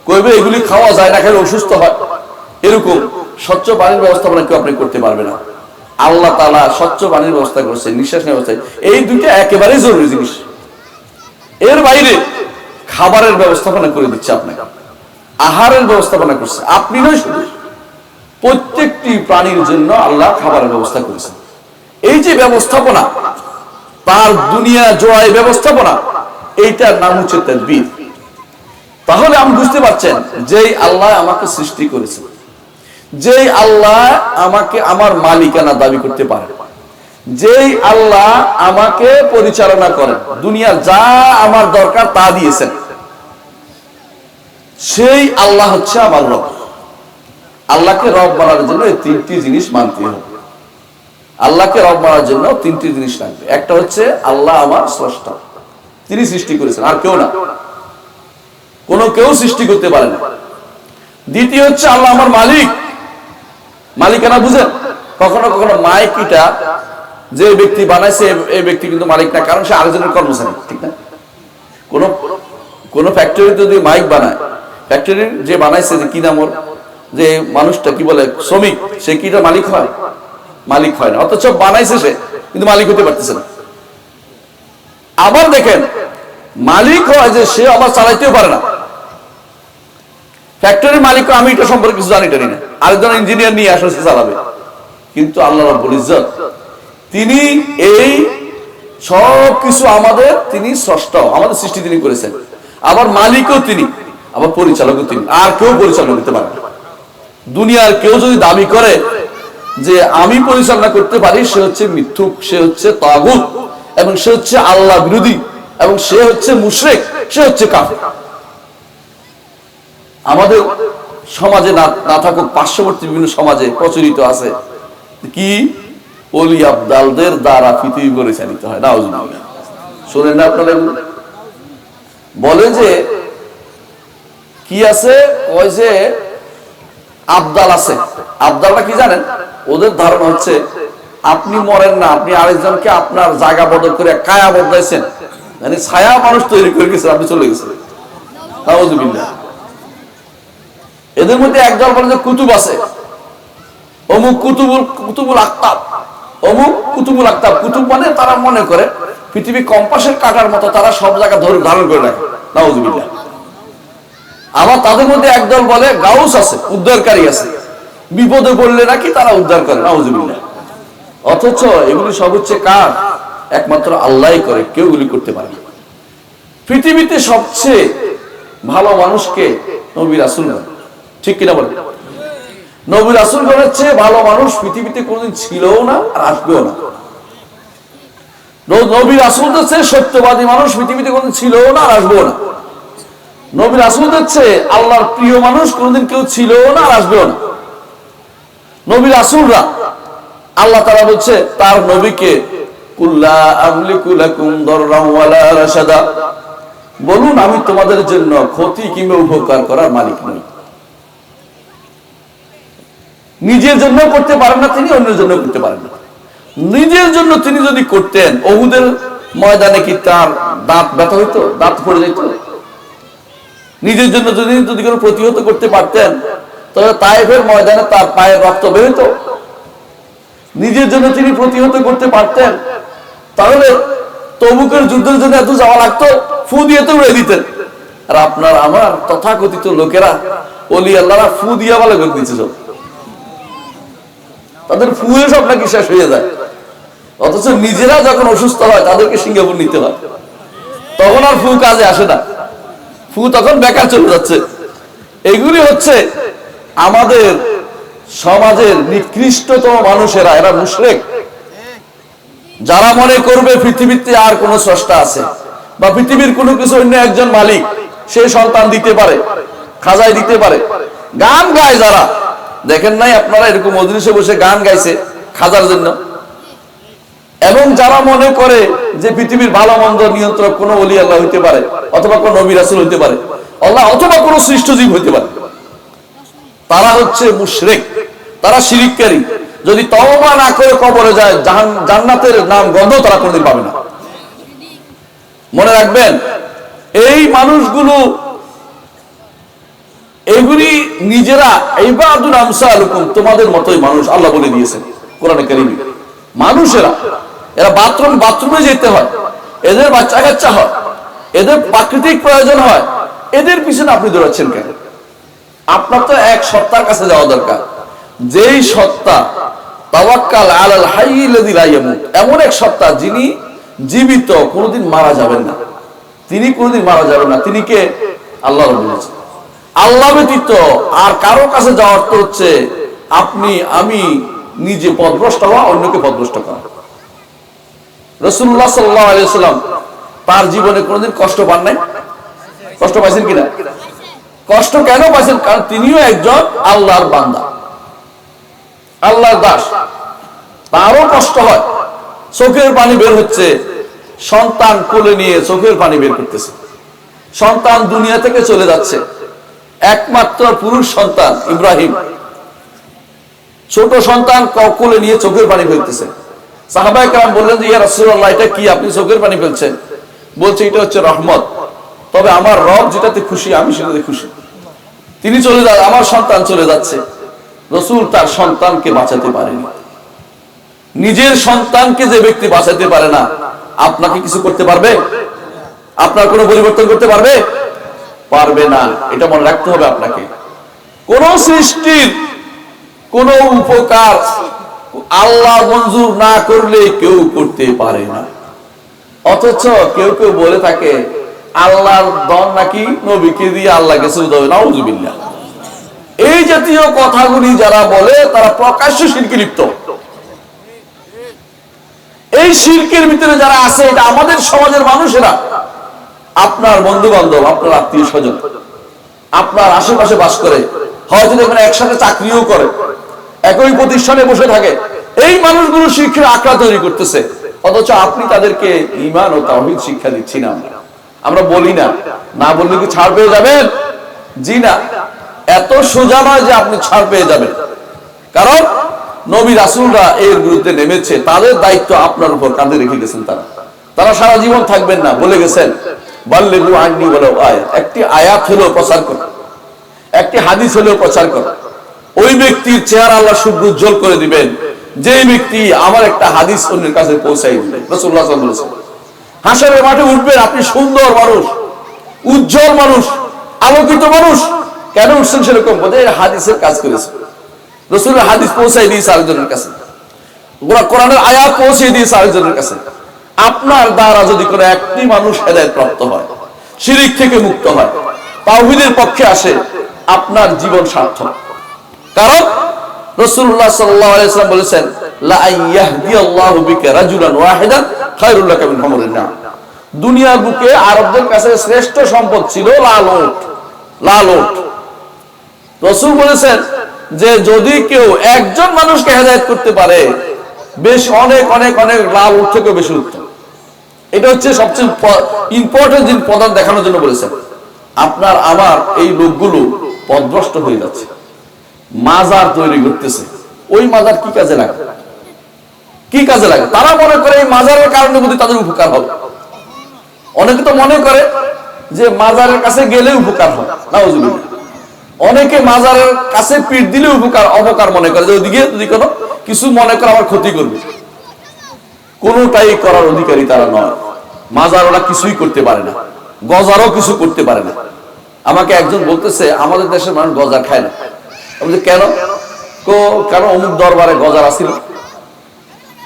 কইব এগুলি খাওয়া যায় না, খেলে অসুস্থ হয়। এরকম স্বচ্ছ পানির ব্যবস্থাপনা কেউ আপনি করতে পারবে না। আল্লাহ তাআলা স্বচ্ছ পানির ব্যবস্থা করছে, নিঃশ্বাস নেওয়ার ব্যবস্থা, এই দুইটা একেবারেই জরুরি জিনিস। এর বাইরে খাবারের ব্যবস্থাপনা করে দিচ্ছে আপনাকে, আহারের ব্যবস্থাপনা করছে। আপনি নয় শুধু, প্রত্যেকটি প্রাণীর জন্য আল্লাহ খাবারের ব্যবস্থা করেছেন। এই যে ব্যবস্থাপনা, তার দুনিয়া জয় ব্যবস্থাপনা, এইটার নাম হচ্ছে তাদবীর। তাহলে আপনি বুঝতে পারছেন যেই আল্লাহ আমাকে সৃষ্টি করেছেন, যেই আল্লাহ আমাকে আমার মালিকানা দাবি করতে পারে, যেই আল্লাহ আমাকে পরিচালনা করেন, দুনিয়ার যা আমার দরকার তা দিয়েছেন, সেই আল্লাহ হচ্ছে আমার রব। আল্লাহকে রব মানার জন্য এই তিনটি জিনিস মানতে হবে। আল্লাহকে রব মানার জন্য তিনটি জিনিস লাগবে। একটা হচ্ছে আল্লাহ আমার স্রষ্টা, তিনি সৃষ্টি করেছেন, আর কেউ না, কোনো কেউ সৃষ্টি করতে পারে না। দ্বিতীয় হচ্ছে আল্লাহ আমার মালিক, মালিকানা বুঝেন। কখনো কখনো মাইকিটা যে ব্যক্তি বানাইছে এই ব্যক্তি কিন্তু মালিক না, কারণ সে আরেকজনের কর্মচারী, ঠিক না? কোন ফ্যাক্টরি যদি মাইক বানায়, ফ্যাক্টরির যে বানাইছে, যে কি নাম ওর, যে মানুষটা কি বলে, শ্রমিক, সে কিটা মালিক হয়? মালিক হয় না। অথচ বানাইছে সে, কিন্তু মালিক হতে পারতেছে না। আবার দেখেন, মালিক হয় যে সে আবার চালাইতেও পারে না। ফ্যাক্টরির মালিক, আমি এটা সম্পর্কে কিছু জানি না, আরেকজন ইঞ্জিনিয়ার নিয়ে আসলে চালাবে। কিন্তু আল্লাহ রাব্বুল ইজ্জত তিনি এই সব কিছু আমাদের, তিনি স্রষ্টা, আমাদের সৃষ্টি তিনি করেছেন, আবার মালিকও তিনি, আবার পরিচালকও তিনি। আর কেউ পরিচালনা করতে পারে না। দুনিয়ার কেউ যদি দাবি করে যে আমি পরিচালনা করতে পারি, সে হচ্ছে মিথ্যুক, সে হচ্ছে তাগুত, এবং সে হচ্ছে আল্লাহ বিরোধী, এবং সে হচ্ছে মুশরিক, সে হচ্ছে কাফের। আমাদের সমাজে না থাকুক, পার্শ্ববর্তী বিভিন্ন সমাজে প্রচলিত আছে কি, ওলি আবদালদের দ্বারা পৃথিবী পরিচালিত হয়। নাউজুবিল্লাহ, শোনেন না আপনারা? বলে যে কি আছে, কয় যে আবদাল আছে। আবদালটা কি জানেন? ওদের ধারণা হচ্ছে আপনি মরেন না, আপনি আরেকজনকে আপনার জায়গা বদল করে কায়া বদলাইছেন, মানে ছায়া মানুষ তৈরি করে গেছেন, আপনি চলে গেছেন। নাউজুবিল্লাহ। এদের মধ্যে একদল বলে যে কুতুব আছে, অমুক কুতুবুল আক্তাব, অমুক কুতুবুল আক্তাব। কুতুব মানে তারা মনে করে পৃথিবী কম্পাসের কাটার মতো, তারা সব জায়গা ধারণ করে রাখে। নাউজুবিল্লাহ। আবার তাদের মধ্যে একদল বলে গাউস আছে, উদ্ধারকারী আছে, বিপদে পড়লে নাকি তারা উদ্ধার করে। নাউজুবিল্লাহ। অথচ এগুলি সব হচ্ছে কার? একমাত্র আল্লাহই করে, কেউ এগুলি করতে পারে না। পৃথিবীতে সবচেয়ে ভালো মানুষকে নবী রাসূল, ঠিক কিনা বলেন? নবী রাসূলগণের চেয়ে ভালো মানুষ পৃথিবীতে কোনদিন ছিলও না, আর আসবেও না। নবী রাসূলদের চেয়ে সত্যবাদী মানুষ পৃথিবীতে কোনদিন ছিলও না, আর আসবেও না। নবী রাসূলদের চেয়ে আল্লাহর প্রিয় মানুষ কোনদিন কেউ ছিলও না, আর আসবেও না। নবী রাসূলরা, আল্লাহ তাআলা বলছে তার নবীকে, কুল্লা আমলিকু লাকুম দাররান ওয়ালা রাশাদা, বলুন আমি তোমাদের জন্য ক্ষতি কিংবা উপকার করার মালিক নই। নিজের জন্য করতে পারেন না তিনি, অন্যের জন্য করতে পারেন না। নিজের জন্য তিনি যদি করতেন, উহুদের ময়দানে কি তার দাঁত ব্যথা হইতো? দাঁত পড়ে যেত? নিজের জন্য যদি কোনো প্রতিহত করতে পারতেন, তাহলে তায়েফের ময়দানে তার পায়ের রক্ত বের হইতো? নিজের জন্য তিনি প্রতিহত করতে পারতেন, তাহলে তবুকের যুদ্ধের জন্য এত যাওয়া লাগতো? ফু দিয়ে তো উড়ে দিতেন। আর আপনার আমার তথাকথিত লোকেরা, ওলি আল্লাহরা ফু দিয়া বলে করে দিচ্ছে সব, তাদের ফুয়ে সব নাকি শেষ হয়ে যায়। অথচ নিজেরা যখন অসুস্থ হয় তাদেরকে সিঙ্গাপুর নিতে হয়, তখন আর ফু কাজে আসে না, ফু তখন বেকার চলে যাচ্ছে। এগুলি হচ্ছে আমাদের সমাজের নিকৃষ্টতম মানুষেরা, এরা মুশরিক। যারা মনে করবে পৃথিবীতে আর কোন স্রষ্টা আছে, বা পৃথিবীর কোনো কিছু অন্য একজন মালিক, সে সন্তান দিতে পারে, খাজাই দিতে পারে। গান গায় যারা, দেখেন নাই আপনারা এরকম মজলিসে বসে গান গাইছে, খাজার জন্য। এবং যারা মনে করে যে পৃথিবীর ভালো মন্দ নিয়ন্ত্রক কোনো ওলি আল্লাহ হইতে পারে, অথবা কোন নবী রাসূল হইতে পারে, আল্লাহ অথবা কোন সৃষ্ট জীব হইতে পারে, তারা হচ্ছে মুশরিক, তারা শিরিককারী। যদি তওবা না করে কবরে যায়, জান্নাতের নাম গন্ধ তারা কোনদিন পাবে না। মনে রাখবেন, এই মানুষগুলো এগুলি নিজেরা ইবাদুল আমসালুকুম, তোমাদের মতোই মানুষ, আল্লাহ বলে দিয়েছেন কোরআনে কারীমে। মানুষেরা, এরা বাথরুমে যেতে হয়, এদের বাচ্চা কাচ্চা হয়, এদের প্রাকৃতিক প্রয়োজন হয়, এদের পিছনে আপনি দৌড়াচ্ছেন কেন? আপনার তো এক সত্তার কাছে যাওয়া দরকার, যেই সত্তা তাওয়াক্কাল আলাল হাইয়্যিল্লাযী লা ইয়ামুত, এমন এক সত্তা যিনি জীবিত, কোনোদিন মারা যাবেন না। তিনি কোনোদিন মারা যাবেন না। তিনি কে? আল্লাহ রাব্বুল আলামিন। আল্লাহ ব্যতীত আর কারো কাছে যাওয়ার অর্থ হচ্ছে আপনি আমি নিজে পথভ্রষ্ট হওয়া, অন্যকে পথভ্রষ্ট করা। রাসূলুল্লাহ সাল্লাল্লাহু আলাইহি ওয়াসাল্লাম তার জীবনে কোনোদিন কষ্ট পান নাই? কষ্ট পাইছেন কিনা? কষ্ট কেন পাইছেন? কারণ তিনিও একজন আল্লাহর বান্দা, আল্লাহর দাস। তারও কষ্ট হয়, চোখের পানি বের হচ্ছে, সন্তান কোলে নিয়ে চোখের পানি বের করতেছে, সন্তান দুনিয়া থেকে চলে যাচ্ছে, একমাত্র পুরুষ সন্তান ইব্রাহিম, ছোট সন্তান কোলে নিয়ে চোখের পানি ফেলতেছে। সাহাবায়ে কেরাম বললেন যে ইয়া রাসূলুল্লাহ, এটা কি আপনি চোখের পানি ফেলছেন? বলছে এটা হচ্ছে রহমত, তবে আমার রব যেটাতে খুশি আমি সেটাতে খুশি। তিনি চলে যান, আমার সন্তান চলে যাচ্ছে। রাসূল তার সন্তানকে বাঁচাতে পারেনি। নিজের সন্তানকে যে ব্যক্তি বাঁচাতে পারে না, আপনাকে কিছু করতে পারবে? আপনার কোনো পরিবর্তন করতে পারবে? পারবে না। এটা মনে রাখতে হবে আপনাকে। কোন সৃষ্টির কোন উপকার আল্লাহ মঞ্জুর না করলে কেউ করতে পারে না। অথচ কেউ কেউ বলে থাকে আল্লাহর দন নাকি নবীকে দিয়ে আল্লাহ গেছে উদাহরণ, নাউযুবিল্লাহ। এই জাতীয় কথাগুলি যারা বলে তারা প্রকাশ্য শিরকে লিপ্ত। এই শিরকের ভিতরে যারা আছে, এটা আমাদের সমাজের মানুষেরা, আপনার বন্ধু বান্ধব, আপনার আত্মীয় স্বজন, আপনার আশেপাশে বাস করে, হয়তো দেখবেন একসাথে চাকরিও করে, একই প্রতিষ্ঠানে বসে থাকে। এই মানুষগুলো শিরকের আখড়া তৈরি করতেছে, অথচ আপনি তাদেরকে ঈমান ও তাওহীদ শিক্ষা দিচ্ছি না। আমরা বলি না, না বললে কি ছাড় পেয়ে যাবেন? জি না, এত সোজা নয় যে আপনি ছাড় পেয়ে যাবেন। কারণ নবী রাসূলরা এর বিরুদ্ধে নেমেছে, তাদের দায়িত্ব আপনার উপর কাঁধে রেখে গেছেন। তারা সারা জীবন থাকবেন না, বলে গেছেন বাল্লিগু আন্নী ওয়ালাউ আয়াত, একটি আয়াত হলেও প্রচার করো, একটি হাদিস হলেও প্রচার করো। ওই ব্যক্তির চেহারা আল্লাহ শুভ্র উজ্জ্বল করে দিবেন যে ব্যক্তি আমার একটা হাদিস অন্যের কাছে পৌঁছাই দিবে। রাসূলুল্লাহ সাল্লাল্লাহু আলাইহি ওয়াসাল্লাম হাসরের মাঠে উঠবেন, আপনি সুন্দর মানুষ, উজ্জ্বল মানুষ, আলোকিত মানুষ। কেন উঠছেন সেরকম? বলে হাদিসের কাজ করেছে, রাসূলের হাদিস পৌঁছাই দিয়েছে আরেকজনের কাছে, কোরআনের আয়াত পৌঁছে দিয়েছে আরেকজনের কাছে। আপনার দ্বারা যদি কোনো একটি মানুষ হেদায়েত প্রাপ্ত হয়, শিরক থেকে মুক্ত হয়, তাওহীদের পক্ষে আসে, আপনার জীবন সার্থক। কারণ রাসূলুল্লাহ সাল্লাল্লাহু আলাইহি ওয়াসাল্লাম বলেছেন লা আইয়াহদিয়াল্লাহু বিকা রাজুলান ওয়াহিদান খায়রুল লাকা মিন হুমুরিন নাম। দুনিয়ার বুকে আরবদের কাছে শ্রেষ্ঠ সম্পদ ছিল লাল উট। লাল উট। রাসূল বলেছেন যে যদি কেউ একজন মানুষকে হেদায়েত করতে পারে, বেশ অনেক অনেক অনেক লাল উট থেকে বেশি উত্তম। এটা হচ্ছে সবচেয়ে ইম্পর্টেন্ট জিনিস প্রধান দেখানোর জন্য বলেছেন। আপনার আমার এই লোকগুলো পথভ্রষ্ট হয়ে যাচ্ছে, মাজার তৈরি করতেছে। ওই মাজার কি কাজে লাগে? কি কাজে লাগে? তারা মনে করে এই মাজারের কারণে যদি তাদের উপকার হবে। অনেকে তো মনে করে যে মাজারের কাছে গেলে উপকার হয়, নাউযুবিল্লাহ। অনেকে মাজারের কাছে পিঠ দিলে উপকার অপকার মনে করে, যে ওদিকে যদি কোনো কিছু মনে করে আমার ক্ষতি করবে। কোনটাই করার অধিকারী তারা নয়। মাজার ওরা কিছুই করতে পারে না, গজারও কিছু করতে পারে না। আমাকে একজন বলতেছে আমাদের দেশের মানুষ গজা খায় না। আমি বলছি কেন? কেন অমুক দরবারে গজার আসিল,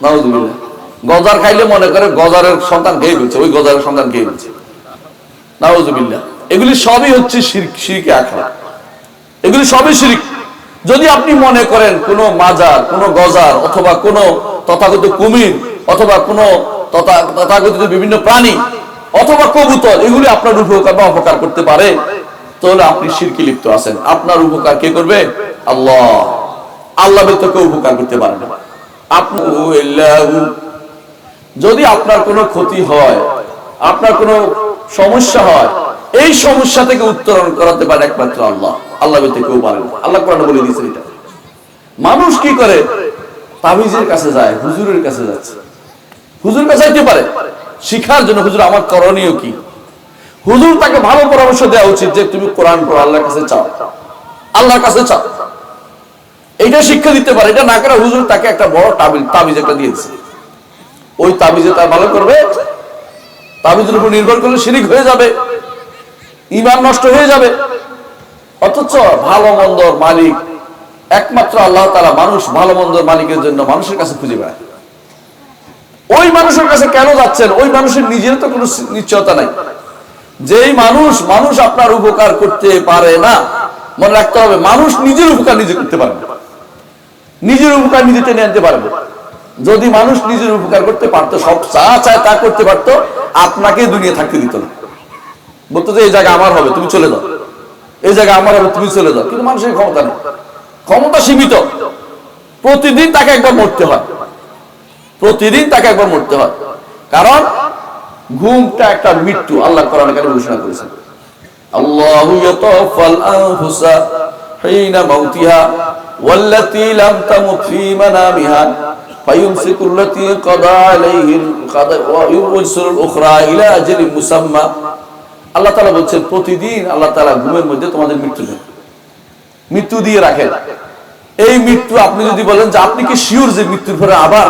নাউযুবিল্লাহ। গজার খাইলে মনে করে গজারের সন্তান খেয়ে ফেলছে, ওই গজারের সন্তান খেয়ে ফেলছে, নাউযুবিল্লাহ। এগুলি সবই হচ্ছে শিরক, শিরকে আকবার। এগুলি সবই শিরক। যদি আপনি মনে করেন কোন মাজার, কোন গজার, অথবা কোন তথাগত কুমির, অথবা কোন তথাগত বিভিন্ন প্রাণী, অথবা কবুতর, এগুলি আপনার উপকার বা অপকার করতে পারে, তাহলে আপনি শিরকে লিপ্ত আছেন। আপনার উপকার কে করবে? আল্লাহ। আল্লাহ ব্যতীত কেউ উপকার করতে পারে না। যদি আপনার কোনো ক্ষতি হয়, আপনার কোনো সমস্যা হয়, এই সমস্যা থেকে উত্তরণ করাতে পারে একমাত্র আল্লাহ। আল্লাহ ব্যতীত কেউ পারে না। আল্লাহ কোরআনে বলে দিয়েছেন এটা। মানুষ কি করে? তাবিজের কাছে যায়, হুজুরের কাছে যাচ্ছে। হুজুর কাছে যাইতে পারে শিখার জন্য, হুজুর আমার করণীয় কি? হুজুর তাকে ভালো পরামর্শ দেওয়া উচিত যে তুমি কোরআন পড়ো, আল্লাহর কাছে চাও, আল্লাহর কাছে চাও। এইটা শিক্ষা দিতে পারে। এটা না করে হুজুর তাকে একটা বড় তাবিজ একটা দিয়েছে, ওই তাবিজে তার ভালো করবে। তাবিজের উপর নির্ভর করলে শিরিক হয়ে যাবে, ঈমান নষ্ট হয়ে যাবে। অথচ ভালো মন্দর মালিক একমাত্র আল্লাহ তাআলা। মানুষ ভালো মন্দর মালিকের জন্য মানুষের কাছে খুঁজে বেড়ায়। ওই মানুষের কাছে কেন যাচ্ছেন? ওই মানুষের নিজের তো কোনো নিশ্চয়তা নাই। যেই মানুষ আপনার উপকার করতে পারে না, মনে রাখতে হবে, মানুষ নিজের উপকার নিজে করতে পারে না, নিজের উপকার নিজে টেনে আনতে পারবে। যদি মানুষ নিজের উপকার করতে পারতো, সব যা চায় তা করতে পারতো, আপনাকে দুনিয়া থাকতে দিত না। বলতো যে এই জায়গা আমার হবে, তুমি চলে যাও, এই জায়গা আমার হবে, তুমি চলে যাও। কিন্তু মানুষের ক্ষমতা নেই, ক্ষমতা সীমিত। প্রতিদিন তাকে একবার মরতে হয়, প্রতিদিন তাকে একবার মরতে হয়। কারণ ঘুমটা একটা মৃত্যু। আল্লাহ কোরআনে কারিমে ঘোষণা করেছেন, আল্লাহু ইয়াতাওয়াফাল আনফুসা হিনা মাউতিহা ওয়াল্লাতী লাম তামুত ফী মানামিহা ফায়ুমসিকুল্লাতী কাদা আলাইহিল কাদা ওয়া ইউরসিলুল উখরা ইলা আজালিন মুসাম্মা। আল্লাহ তাআলা বলেন প্রতিদিন আল্লাহ তাআলা ঘুমের মধ্যে তোমাদের মৃত্যু দিয়ে রাখেন। এই মৃত্যু আপনি যদি বলেন যে আপনি কি শিওর যে মৃত্যুর পরে আবার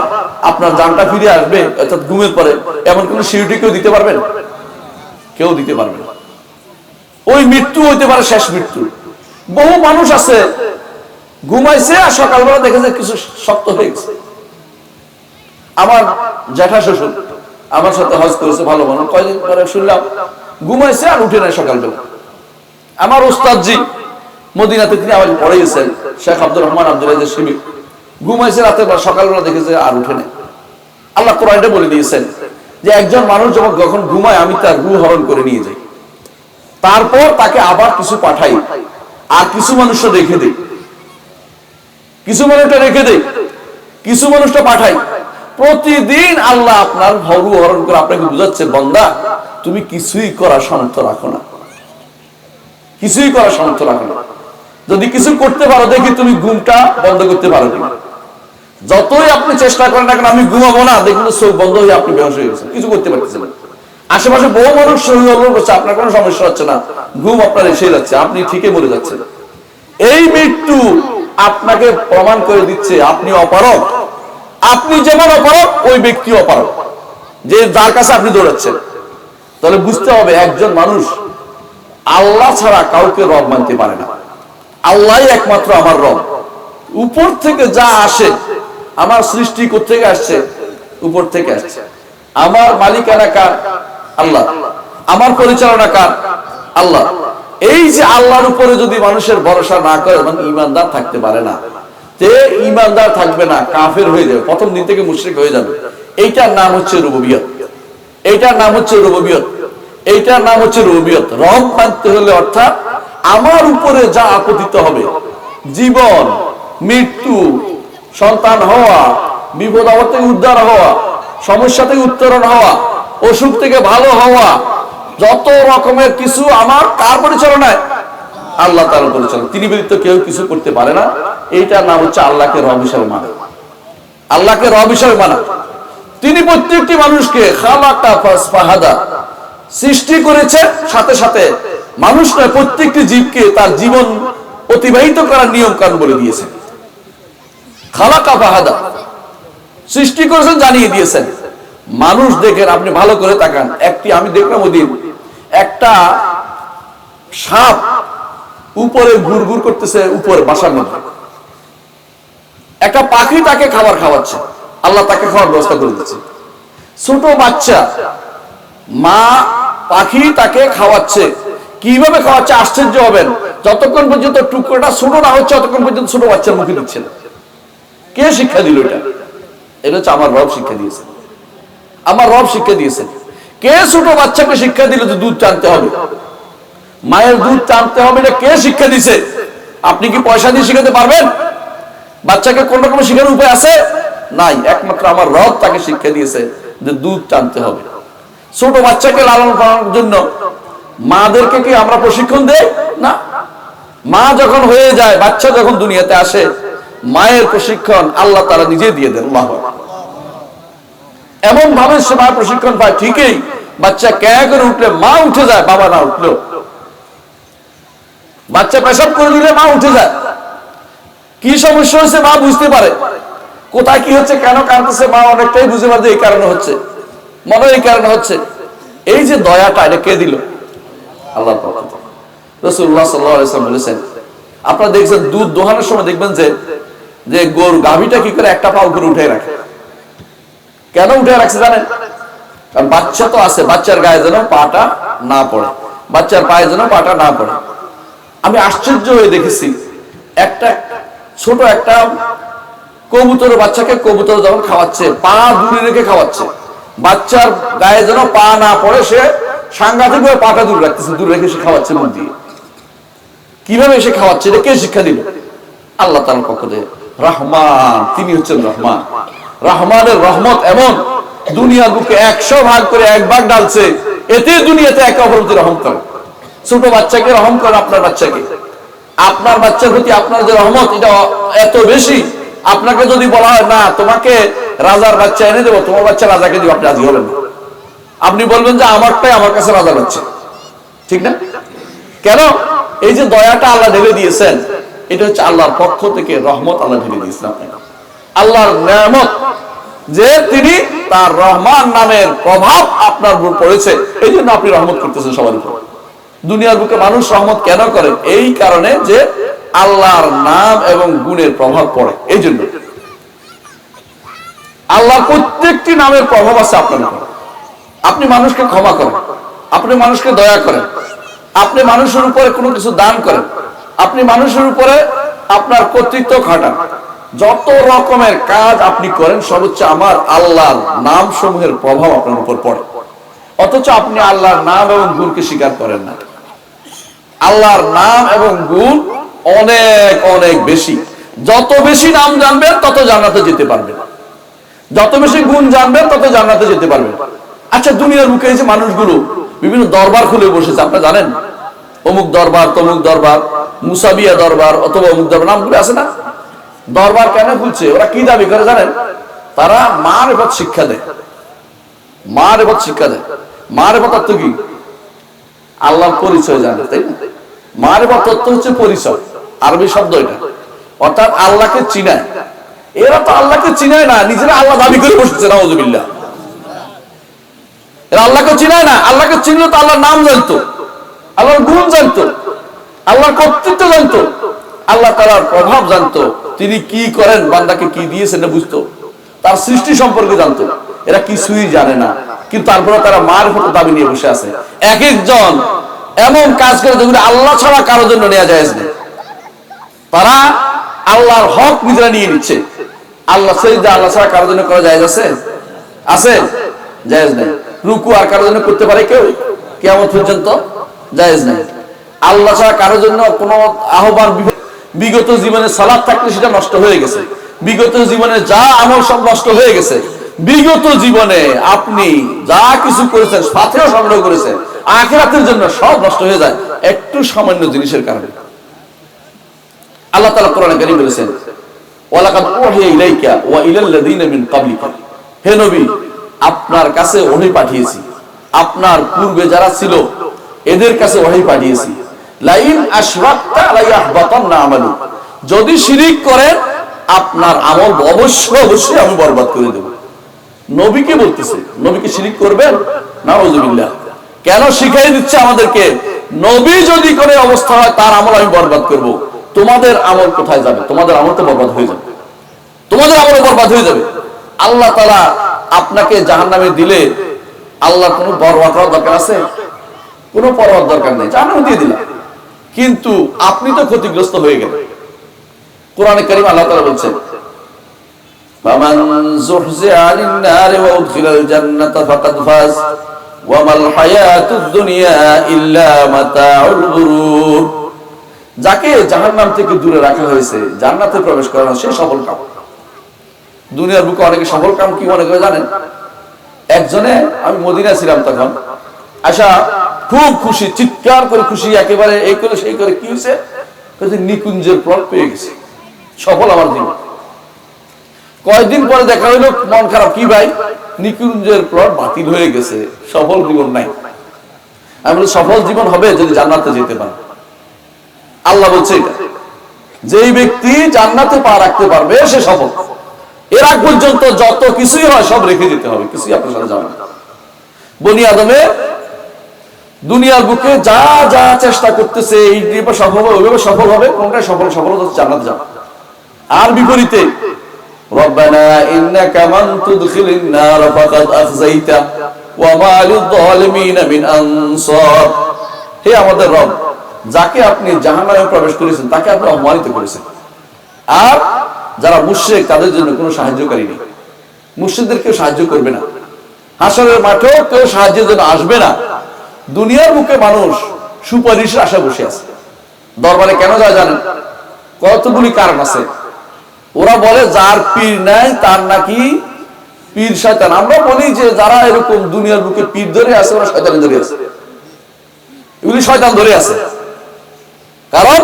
আপনার জানটা ফিরে আসবে, অর্থাৎ ঘুমের পরে, এমন কোন সিউরিটি কেউ দিতে পারবেন? কেউ দিতে পারবে না। ওই মৃত্যু হইতে পারে শেষ মৃত্যু। বহু মানুষ আছে ঘুমাইছে আর সকালবেলা দেখেছে কিছু শক্ত হয়ে গেছে। আমার জ্যাঠা শ্বশুর আমার সাথে হজ করেছে, ভালো মানুষ, কয়দিন পরে শুনলাম ঘুমাইছে আর উঠে নাই সকালবেলা। আমার ওস্তাদজি মদিনাতে তিনি আবার পড়াইছেন, শেখ আব্দুর রহমান আব্দুল আজিজ শিবির, ঘুমাইছে রাতে, সকালবেলা দেখেছে আর উঠে নেই। আল্লাহ কোরআনে বলে দিয়েছেন যে একজন মানুষ যখন ঘুমায় আমি তার রূহ হরণ করে নিয়ে যাই, তারপর তাকে আবার কিছু পাঠাই, আর কিছু মানুষটা রেখে দেই, কিছু মানুষটা রেখে দেই, কিছু মানুষটা পাঠাই। প্রতিদিন আল্লাহ আপনার রূহ হরণ করে আপনাকে বুঝাচ্ছে, বান্দা তুমি কিছুই করার সামর্থ্য রাখো না, কিছুই করার সামর্থ্য রাখো না। যদি কিছু করতে পারো দেখি তুমি ঘুমটা বন্ধ করতে পারো কিনা। যতই আপনি চেষ্টা করেন না কেন আমি ঘুমাবো না, দেখুন চোখ বন্ধ হয়ে আপনি বেহুশ হয়ে গেছেন, কিছু করতে পারতেছেন না। আশেপাশে বহু মানুষ শরীর করছে, আপনার কোনো সমস্যা হচ্ছে না, ঘুম আপনার এসে যাচ্ছে, আপনি ঠিকই মরে যাচ্ছেন। এই মৃত্যু আপনাকে প্রমাণ করে দিচ্ছে আপনি অপারগ। আপনি যেমন অপারগ, ওই ব্যক্তি অপারগ যে যার কাছে আপনি দৌড়াচ্ছেন। তাহলে বুঝতে হবে একজন মানুষ আল্লাহ ছাড়া কাউকে রব মানতে পারে না। আল্লাহই একমাত্র আমার রব। উপর থেকে যা আসে, আমার সৃষ্টি কোত্থেকে আসছে? উপর থেকে আসছে। আমার মালিকানা কার? আল্লাহ। আমার পরিচালনা কার? আল্লাহ। এই যে আল্লাহর উপরে যদি মানুষের ভরসা না করে, মানে ঈমানদার থাকতে পারে না। যে ঈমানদার থাকবে না, কাফের হয়ে যাবে, প্রথম দিন থেকে মুশরিক হয়ে যাবে। এইটার নাম হচ্ছে রুবুবিয়ত, এইটার নাম হচ্ছে রুবুবিয়ত, এইটার নাম হচ্ছে রুবুবিয়ত। রব মানতে হলে অর্থাৎ আমার উপরে যা আপতিত হবে, জীবন, মৃত্যু, সন্তান হওয়া, বিপদ আপদ থেকে উদ্ধার হওয়া, সমস্যা থেকে উত্তরণ হওয়া, অসুখ থেকে ভালো হওয়া, যত রকমের কিছু আমার কার পরিচালনায়? আল্লাহ তাআলার পরিচালনা। তিনি ব্যতীত কেউ কিছু করতে পারে না। এইটার নাম হচ্ছে আল্লাহকে রব হিসেবে মানা। আল্লাহকে রব হিসেবে মানা। তিনি প্রত্যেকটি মানুষকে খালাকা ফাসফাহাদা, সৃষ্টি করেছে, সাথে সাথে মানুষ নয় প্রত্যেকটি জীবকে তার জীবন অতিবাহিত করার নিয়ম কানুন বলে দিয়েছেন। খালাকা ফাহাদা, সৃষ্টি করেছেন, জানিয়ে দিয়েছেন। মানুষ দেখেন, আপনি ভালো করে তাকান। আমি দেখলাম ওদিন একটা সাপ উপরে ঘুরঘুর করতেছে, উপরে বাসার মধ্যে। একটা পাখি তাকে খাবার খাওয়াচ্ছে, আল্লাহ তাকে খাওয়ার ব্যবস্থা করে দিচ্ছে। ছোট বাচ্চা, মা পাখি তাকে খাওয়াচ্ছে। কিভাবে খাওয়াচ্ছে আশ্চর্য হবেন। যতক্ষণ পর্যন্ত টুকরোটা ছোট না হচ্ছে ততক্ষণ পর্যন্ত ছোট বাচ্চার মুখে দিচ্ছে না। কে শিক্ষা দিল এটা? এটা হচ্ছে আমার রব শিক্ষা দিয়েছে। আমার রব শিক্ষা দিয়েছে। কে ছোট বাচ্চাকে শিক্ষা দিল যে দুধ টানতে হবে, মায়ের দুধ টানতে হবে? এটা কে শিক্ষা দিছে? আপনি কি পয়সা দিয়ে শিখাতে পারবেন? বাচ্চাকে কোন রকম শেখানোর উপায় আছে? নাই, একমাত্র আমার রব তাকে শিক্ষা দিয়েছে যে দুধ টানতে হবে। ছোট বাচ্চাকে লালন পালনের জন্য মাদেরকে কি আমরা প্রশিক্ষণ দেই না? মা যখন হয়ে যায়, বাচ্চা যখন দুনিয়াতে আসে, মায়ের প্রশিক্ষণ আল্লাহ তাআলা নিজে দিয়ে দেন। আল্লাহু আকবার। এমন ভাবে সে মা প্রশিক্ষণ পায়, ঠিকই বাচ্চা ক্যা করে উঠলে মা উঠে যায়, বাবা না উঠলেও। বাচ্চা পেশাব করে দিলে মা উঠে যায়, কি সমস্যা হয়েছে মা বুঝতে পারে, কোথায় কি হচ্ছে, কেন কাঁদতেছে মা অনেকটাই বুঝতে পারে এই কারণে হচ্ছে, মনে এই কারণে হচ্ছে। এই যে দয়াটা, এটা কে দিল? আল্লাহর পক্ষ থেকে। রাসূলুল্লাহ সাল্লাল্লাহু আলাইহি ওয়াসাল্লাম বলেছেন, আপনারা দেখছেন দুধ দোহানোর সময় দেখবেন যে গরু গাভীটা কি করে একটা পা উপরে উঠে রাখে। কেন উঠে রাখছে জানেন? কারণ বাচ্চা তো আছে, বাচ্চার গায়ে যেন পাটা না পড়ে, বাচ্চার পায়ে যেন পাটা না পড়ে। আমি আশ্চর্য হয়ে দেখেছি, একটা ছোট একটা কবুতর বাচ্চাকে কবুতর যখন খাওয়াচ্ছে, পা দূরে রেখে খাওয়াচ্ছে, বাচ্চার গায়ে যেন পা না পড়ে, সে সাংঘাতিক ভাবে পাটা দূরে রাখতেছে, দূরে রেখে সে খাওয়াচ্ছে মুখ দিয়ে। কিভাবে সে খাওয়াচ্ছে, এটা কে শিক্ষা দিল? আল্লাহ তাআলার পক্ষ থেকে। রহমান, তিনি হচ্ছেন রহমান। রহমানের রহমত এমন, দুনিয়ার বুকে 100 ভাগ করে 1 ভাগ ডালছে, এতে দুনিয়াতে একে অপরের প্রতি রহম করে। ছোট বাচ্চাকে রহম করে, আপনার বাচ্চাকে, আপনার বাচ্চার প্রতি আপনার যে রহমত, এটা এত বেশি। আপনাকে যদি বলা হয় না তোমাকে রাজার বাচ্চা এনে দেবো, তোমার বাচ্চা রাজাকে দিব, আপনি রাজি হবেন না। আপনি বলবেন যে আমারটাই আমার কাছে রাজার বাচ্চা, ঠিক না? কেন? এই যে দয়াটা আল্লাহ ঢেলে দিয়েছেন, এটা হচ্ছে আল্লাহর পক্ষ থেকে রহমত আল্লাহ ঢেলে দিয়েছেন আপনাকে, আল্লাহর নিয়ামত, যে তিনি তার রহমান নামের প্রভাব আপনার উপর পড়েছে, এই জন্য আপনি রহমত করতেছেন সবার উপর। দুনিয়ার বুকে মানুষ রহমত কেন করে? এই কারণে যে আল্লাহর নাম এবং গুণের প্রভাব পড়ে। এই জন্য আল্লাহর প্রত্যেকটি নামের প্রভাব আছে আপনার উপর। আপনি মানুষকে ক্ষমা করেন, আপনি মানুষকে দয়া করেন, আপনি মানুষের উপরে কোনো কিছু দান করেন, আপনি মানুষের উপরে আপনার কর্তৃত্ব খাটান, যত রকমের কাজ আপনি করেন, সব হচ্ছে আমার আল্লাহর নাম সমূহের প্রভাব আপনার উপর পড়ে। অথচ আপনি আল্লাহর নাম এবং গুণকে স্বীকার করেন না। আল্লাহর নাম এবং গুণ অনেক অনেক বেশি। যত বেশি নাম জানবেন তত জান্নাতে যেতে পারবেন, যত বেশি গুণ জানবেন তত জান্নাতে যেতে পারবেন। আচ্ছা, দুনিয়ার বুকে এই যে মানুষগুলো বিভিন্ন দরবার খুলে বসেছে, আপনারা জানেন, অমুক দরবার, তমুক দরবার, মুসাবিয়া দরবার, অথবা অমুক দরবার, নামগুলো আছে না? দরবার কেন খুলছে? ওরা কি দাবি করে জানেন? তারা মারেফত শিক্ষা দেয়, মারেফত শিক্ষা দেয়। মারেফত অর্থ কি? আল্লাহর পরিচয় জানে, তাই না? মারেফত অর্থ হচ্ছে পরিচয়, আরবি শব্দ এটা, অর্থাৎ আল্লাহকে চিনায়। এরা তো আল্লাহকে চিনায় না, নিজেরা আল্লাহ দাবি করে বসেছে, নাউযুবিল্লাহ। এরা আল্লাহকে চিনায় না। আল্লাহকে চিনলে তো আল্লাহর নাম জানতো, আল্লাহর গুণ জানতো, আল্লাহর কর্তৃত্ব জানতো, আল্লাহ তাআলার প্রভাব জানতো, তিনি কি করেন, বান্দাকে কি দিয়েছেন এটা বুঝতো, তার সৃষ্টি সম্পর্কে জানতো। এরা কিছুই জানে না, কিন্তু তারপরে তারা মারফত দাবি নিয়ে বসে আছে। এক একজন এমন কাজ করে যেগুলো আল্লাহ ছাড়া কারোর জন্য নেওয়া জায়েজ নেই। তারা আল্লাহর হক নিজেরা নিয়ে নিচ্ছে। আল্লাহ সাজদা আল্লাহ ছাড়া কারোর জন্য করা জায়েজ আছে? আছে? জায়েজ নেই। রুকু আর কারোর জন্য করতে পারে কেউ? কিয়ামত পর্যন্ত জায়েজ নেই। আল্লাহ ছাড়া কারোর জন্য কোনো আহ্বান, বিগত জীবনে সালাত থাকলে সেটা নষ্ট হয়ে গেছে, বিগত জীবনে যা আমল সব নষ্ট হয়ে গেছে, বিগত জীবনে আপনি যা কিছু করেছেন, সাথেও সংগ্রহ করেছেন, আখিরাতের জন্য সব নষ্ট হয়ে যায় একটু সামান্য জিনিসের কারণে। আল্লাহ তাআলা কোরআনে কারীম বলেছেন, ওয়ালাকাদ উহিয়া ইলাইকা ওয়া ইলাল্লাযিনা মিন ক্বাবলিকা, হে নবী, আপনার কাছে ওহী পাঠিয়েছি, আপনার পূর্বে যারা ছিল এদের কাছে ওহী পাঠিয়েছি। লাইন আশরাকতা লায়াহবাতান্না আমালু, যদি শিরিক করেন আপনার আমল অবশ্যই অবশ্যই আমি বরবাদ করে দেব। নবীকে বলতেছে, নবীকে শিরিক করবেন? নাউযুবিল্লাহ। কেন শিখাই দিচ্ছে আমাদেরকে? নবী যদি করে অবস্থা হয় তার আমল আমি বরবাদ করব, তোমাদের আমল কোথায় যাবে? তোমাদের আমল তো বরবাদ হয়ে যাবে, তোমাদের আমল বরবাদ হয়ে যাবে। আল্লাহ তাআলা আপনাকে জাহান্নামে দিলে আল্লাহর কোনো পরোয়া করার দরকার আছে? কোনো পরোয়ার দরকার নেই, জাহান্নামে দিয়ে দিলাম, কিন্তু আপনি তো ক্ষতিগ্রস্ত হয়ে গেলেন। কোরআনে কারীম আল্লাহ তাআলা বলছেন, ফামান যুহজিয়া আনিন নারি ওয়া উদখিলাল জান্নাতা ফাকাদ ফাজ ওয়া মাল হায়াতুদ দুনিয়া ইল্লা মাতাউল গুরুর, যাকে জাহান্নাম থেকে দূরে রাখা হয়েছে জান্নাতে প্রবেশ করানো সে সফল কাম। দুনিয়ার বুকে অনেকে সফল কাম কি মনে করে জানেন? একজনে, আমি মদিনা ছিলাম তখন, আশা খুব খুশি, চিৎকার করে খুশি, একেবারে এই করে সেই করে, কি হয়েছে? নিকুঞ্জের প্লট পেয়ে গেছে, সফল আমার জীবন। কয়েকদিন পরে দেখা হইলো, মন খারাপ, কি ভাই? নিকুঞ্জের প্লট বাতিল হয়ে গেছে, সফল জীবন নাই। আমি বলি সফল জীবন হবে যদি জান্নাতে যেতে পারে। আল্লাহ বলছে এটা, যেই ব্যক্তি জান্নাতে পা রাখতে পারবে সে সফল। এর আগ পর্যন্ত যত কিছুই হয় সব রেখে যেতে হবে, কিছুই আপনার সাথে যাবে না। বনি আদমে দুনিয়ার বুকে যা যা চেষ্টা করতেছে, এইভাবে সফল হবে, ওইভাবে সফল হবে, কোনটাই সফল হচ্ছে জান্নাতে যাবে। আর বিপরীতে, রব্বানা ইন্নাকা মান তুদখিলিন নার ফাকাদ আখযাইতা ওয়া মা লিয-যালিমিনা মিন আনসার। হে আমাদের রব, যাকে আপনি জাহান্নামে প্রবেশ করেছেন তাকে আপনি অপমানিত করেছেন, আর যারা মুশরিক তাদের জন্য কোনো সাহায্যকারী নেই। মুশরিকদের কেউ সাহায্য করবে না, হাসরের মাঠেও কেউ সাহায্যের জন্য আসবে না। দুনিয়ার মুখে মানুষ সুপারিশের আশা বসে আছে। দরবারে কেন যায় জানেন? কতগুলি কারণ আছে। ওরা বলে যার পীর নাই তার নাকি পীর শয়তান। আমরা বলি যে যারা এরকম দুনিয়ার বুকে পীর ধরে আছে ওরা শয়তান ধরে আছে, এগুলি শয়তান ধরে আছে। কারণ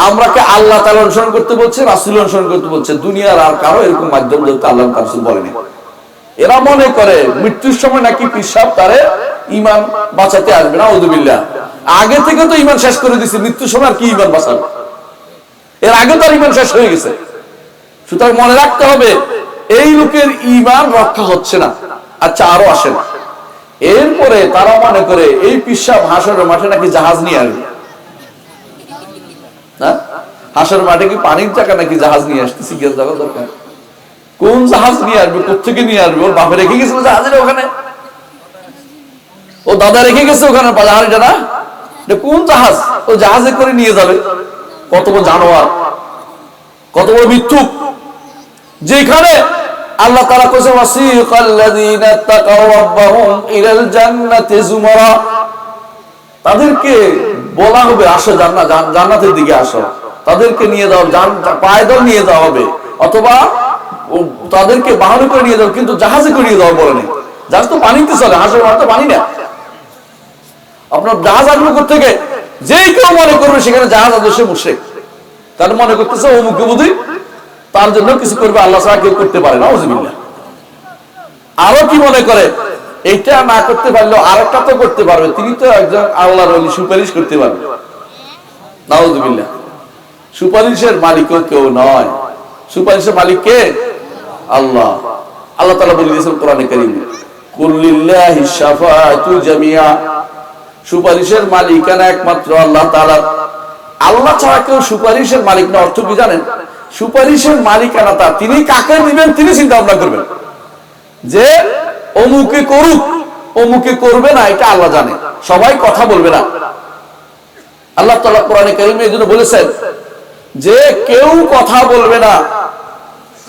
আমরাকে আল্লাহ তাআলা অনুসরণ করতে বলছে, রাসূল অনুসরণ করতে বলছে, দুনিয়ার আর কারো এরকম মাধ্যম ধরতে আল্লাহ রাসূল বলেনি। এরা মনে করে মৃত্যুর সময় নাকি পীর সাহেব তারে ঈমান বাঁচাতে আসবে না, আউযুবিল্লাহ। আগে থেকে তো ঈমান শেষ করে দিয়েছে, মৃত্যুর সময় আর কি ঈমান বাঁচাবে? এর আগে তার ঈমান শেষ হয়ে গেছে। সুতরাং মনে রাখতে হবে এই লোকের ঈমান রক্ষা হচ্ছে না। আচ্ছা, আরো আসেন, এরপরে তারা মনে করে এই পীর সাহেব হাসরের মাঠে নাকি জাহাজ নিয়ে আসবে। হাসরের মাঠে কি পানির চাকা নাকি জাহাজ নিয়ে আসতেছি? দরকার কোন জাহাজ নিয়ে আসবে, কোথেকে নিয়ে আসবে? ওর বাপে রেখে গেছিল জাহাজের ওখানে, ও দাদা রেখে গেছে ওখানে জাহাজটা না, কোন জাহাজ? ও জাহাজে করে নিয়ে যাবে। কত বড় জানোয়ার, কত বড় মিথ্যুক। যেখানে আল্লাহ তাআলা কইছে ওয়াসিকাল্লাযীনা তাকাও রাব্বাহুম ইলাল জান্নাতি যুমারা, তাদেরকে বলা হবে আসো জান্নাতের দিকে আসো, তাদেরকে নিয়ে যাও, পায়দল নিয়ে যাওয়া হবে, অথবা তাদেরকে বাহনে করে নিয়ে যাও, কিন্তু জাহাজে করে নিয়ে যাওয়া বলে নেই। জাহাজ তো পানিতে চলে, হাসর মাঠ তো পানি না। আপনার জাহাজ আসবে কোথেকে? যেই কেউ মনে করবে সেখানে জাহাজ আদর্শে মুশরিক, তার মনে করতেছে ও মুখে বুঝি তার জন্য কিছু করবে, আল্লাহ ছাড়া কেউ করতে পারে না, আউযুবিল্লাহ। আরো কি মনে করে এইটা না করতে পারলেও আরেকটা তো করতে পারবে, তিনি তো একজন আল্লাহর ওলি, সুপারিশ করতে পারবে, নাউযুবিল্লাহ। সুপারিশের মালিকও কেউ নয়, সুপারিশের মালিক কে? আল্লাহ। আল্লাহ তাআলা বলে দিয়েছেন কোরআনে কারীমে, কুল লিল্লাহিশ শাফাআতু জামিআ, সুপারিশের মালিকানা একমাত্র আল্লাহ তাআলা। আল্লাহ ছাড়া কেউ সুপারিশের মালিক না। অর্থ কি জানেন? সুপারিশের মালিকানা তার, তিনি কাকে দিবেন তিনি চিন্তা ভাবনা করবেন, যে অমুকে করুক অমুকে করবে না, এটা আল্লাহ জানে। সবাই কথা বলবে না। আল্লাহ তাআলা কোরআনে কারীমে এজন্য বলেছেন যে কেউ কথা বলবে না।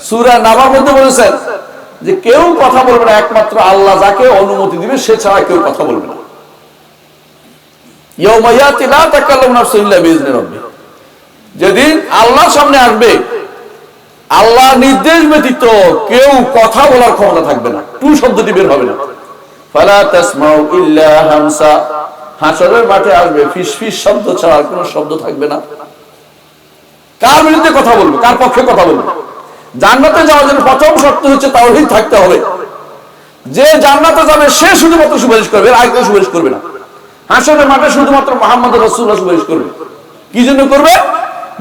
সূরা নাবার মধ্যে বলেছেন যে কেউ কথা বলবে না, একমাত্র আল্লাহ যাকে অনুমতি দিবে সে ছাড়া কেউ কথা বলবে না। ইয়াউমা ইয়াতি লা তাকাল্লামু নাফসুন ইল্লা বিইজনি রাব্বিহা, যেদিন আল্লাহর সামনে আসবে আল্লাহর নির্দেশ ব্যতীত কেউ কথা বলার ক্ষমতা থাকবে না, টু শব্দটি বের হবে না। ফালা তাসমাউ ইল্লা হামসা, হাসরের মাঠে আসবে ফিসফিস শব্দ ছাড়া আর কোনো শব্দ থাকবে না। কার বিরুদ্ধে কথা বলবে, কার পক্ষে কথা বলবে? জান্নাতে যাওয়ার জন্য প্রথম শর্ত হচ্ছে তাওহীদ থাকতে হবে। যে জান্নাতে যাবে সে শুধুমাত্র সুপারিশ করবে, আর কেউ সুপারিশ করবে না। হাসরের মাঠে শুধুমাত্র মুহাম্মদ রাসূলুল্লাহ সুপারিশ করবে। কি জন্য করবে?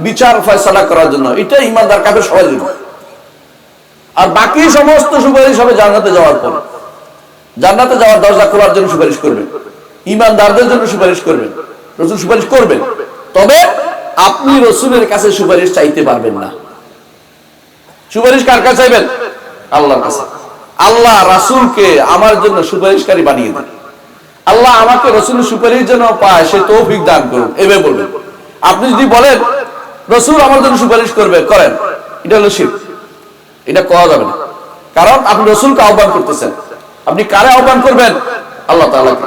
বিচার ফয়সালা করার জন্য। এটা ঈমানদার কাফের সবার জন্য। আর বাকি সমস্ত সুপারিশ হবে জান্নাতে যাওয়ার পর। জান্নাতে যাওয়ার দরজা খোলার জন্য সুপারিশ করবেন, ঈমানদারদের জন্য সুপারিশ করবেন, রাসূল সুপারিশ করবেন। তবে আপনি রাসূলের কাছে সুপারিশ চাইতে পারবেন না। সুপারিশ কার কাছে চাইবেন? আল্লাহর কাছে। আল্লাহ রাসূলকে আমার জন্য সুপারিশকারী বানিয়ে দেন, আল্লাহ আমাকে রাসূলের সুপারিশ যেন পায় সে তৌফিক দান করুন, এভাবে বলবেন। আপনি যদি বলেন রাসূল আমার জন্য সুপারিশ করবে, করেন, এটা হলো শিরক, এটা করা যাবে না। কারণ আপনি রাসূলকে আহ্বান করতেছেন। আপনি কারে আহ্বান করবেন? আল্লাহ তাআলাকে।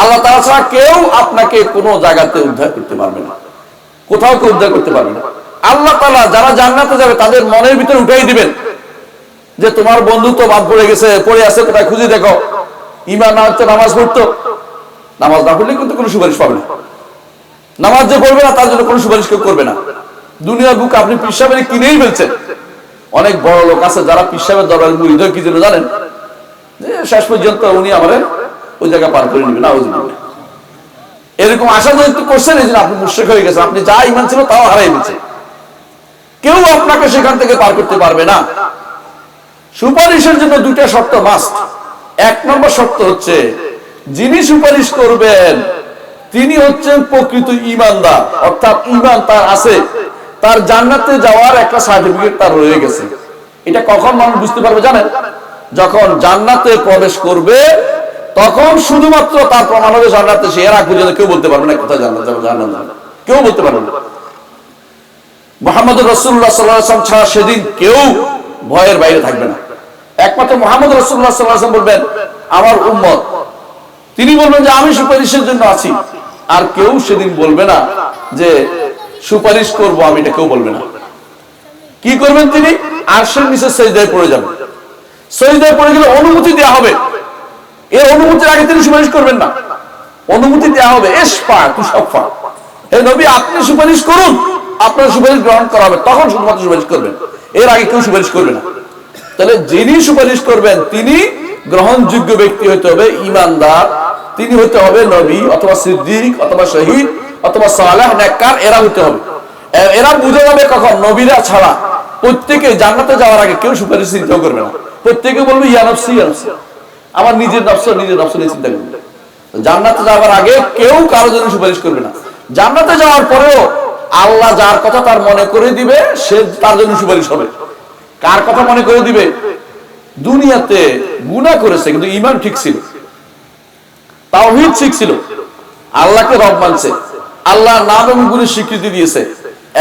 আল্লাহ তাআলা ছাড়া কেউ আপনাকে কোনো জায়গাতে উদ্ধার করতে পারবে না, কোথাও কেউ উদ্ধার করতে পারবে না। আল্লাহ তাআলা যারা জান্নাতে যাবে তাদের মনের ভিতরে উঠাই দিবেন যে তোমার বন্ধু তো বাদ পড়ে গেছে, পড়ে আছে, কোথায় খুঁজে দেখো। ইমান না হচ্ছে নামাজ পড়তো, নামাজ না পড়লে কিন্তু কোনো সুপারিশ পাবে না। নামাজ যে পড়বে না তার জন্য কোনো সুপারিশ কেউ করবে না। দুনিয়ার বুকে আপনি পীর সাহেবের কিনেই ফেলছেন। অনেক বড় লোক আছে যারা পীর সাহেবের দরবারে মুরিদ কি জন্য জানেন? যে শেষ পর্যন্ত উনি আমারে ওই জায়গা পার করে নেবে না, এরকম আশা যেহেতু করছেন এই জন্য আপনি মুশরিক হয়ে গেছেন। আপনি যা ইমান ছিল তাও হারাই গেছে। কেউ আপনাকে সেখান থেকে পার করতে পারবে না। সুপারিশের জন্য দুইটা শর্ত মাস্ট। এক নম্বর শর্ত হচ্ছে যিনি সুপারিশ করবেন তিনি হচ্ছেন প্রকৃত ঈমানদার, অর্থাৎ ঈমান তার আছে, তার জান্নাতে যাওয়ার একটা সার্টিফিকেট তার রয়ে গেছে। এটা কখন মানুষ বুঝতে পারবে জানেন? যখন জান্নাতে প্রবেশ করবে তখন শুধুমাত্র তার প্রমাণ হবে জান্নাতে। সে এর আগ পর্যন্ত কেউ বলতে পারবে না কোথায় জান্নাত যাবে, জান্নাত যাবে, কেউ বলতে পারবে না। মুহাম্মদ রাসূলুল্লাহ সাল্লাল্লাহু আলাইহি ওয়াসাল্লাম ছাড়া সেদিন কেউ ভয়ের বাইরে থাকবে না। একমাত্র মুহাম্মদ রাসূলুল্লাহ সাল্লাল্লাহু আলাইহি ওয়াসাল্লাম বলবেন আমার উম্মত, তিনি বলবেন যে আমি সুপারিশের জন্য আছি। আর কেউ সেদিন বলবে না যে সুপারিশ করব আমি, এটা কেউ বলবে না। কি করবেন তিনি? আরশের নিচে সিজদায় পড়ে যাবেন। সিজদায় পড়ে গেলে অনুমতি দেওয়া হবে। এই অনুমতির আগে তিনি সুপারিশ করবেন না। অনুমতি দেওয়া হবে, ইশফা তুশফা, হে নবী আপনি সুপারিশ করুন, আপনার সুপারিশ গ্রহণ করা হবে, তখন শুধুমাত্র সুপারিশ করবেন। এর আগে কেউ সুপারিশ করবে না। তাহলে যিনি সুপারিশ করবেন তিনি গ্রহণযোগ্য ব্যক্তি হতে হবে, ঈমানদার, তিনি হতে হবে নবী অথবা সিদ্দিক অথবা শহীদ অথবা সালেহ নেককার, এরা হতে হবে। এরা বুঝে যাবে কখন নবীরা ছাড়া প্রত্যেকে জান্নাতে যাওয়ার আগে কেউ সুপারিশ চিন্তাও করবে না। প্রত্যেকে বলবে ইয়া নফসি ইয়া নফসি, আমার নিজের নফস নিয়ে চিন্তা করবে। জান্নাতে যাওয়ার আগে কেউ কারো জন্য সুপারিশ করবে না। জান্নাতে যাওয়ার পরেও আল্লাহ যার কথা তার মনে করে দিবে সে তার জন্য সুপারিশ হবে। কার কথা মনে করে দিবে? দুনিয়াতে গুনাহ করেছে কিন্তু ঈমান ঠিক ছিল, তাওহীদ ঠিক ছিল, আল্লাহকে রব মানছে, আল্লাহর নাম এবং গুণের স্বীকৃতি দিয়েছে,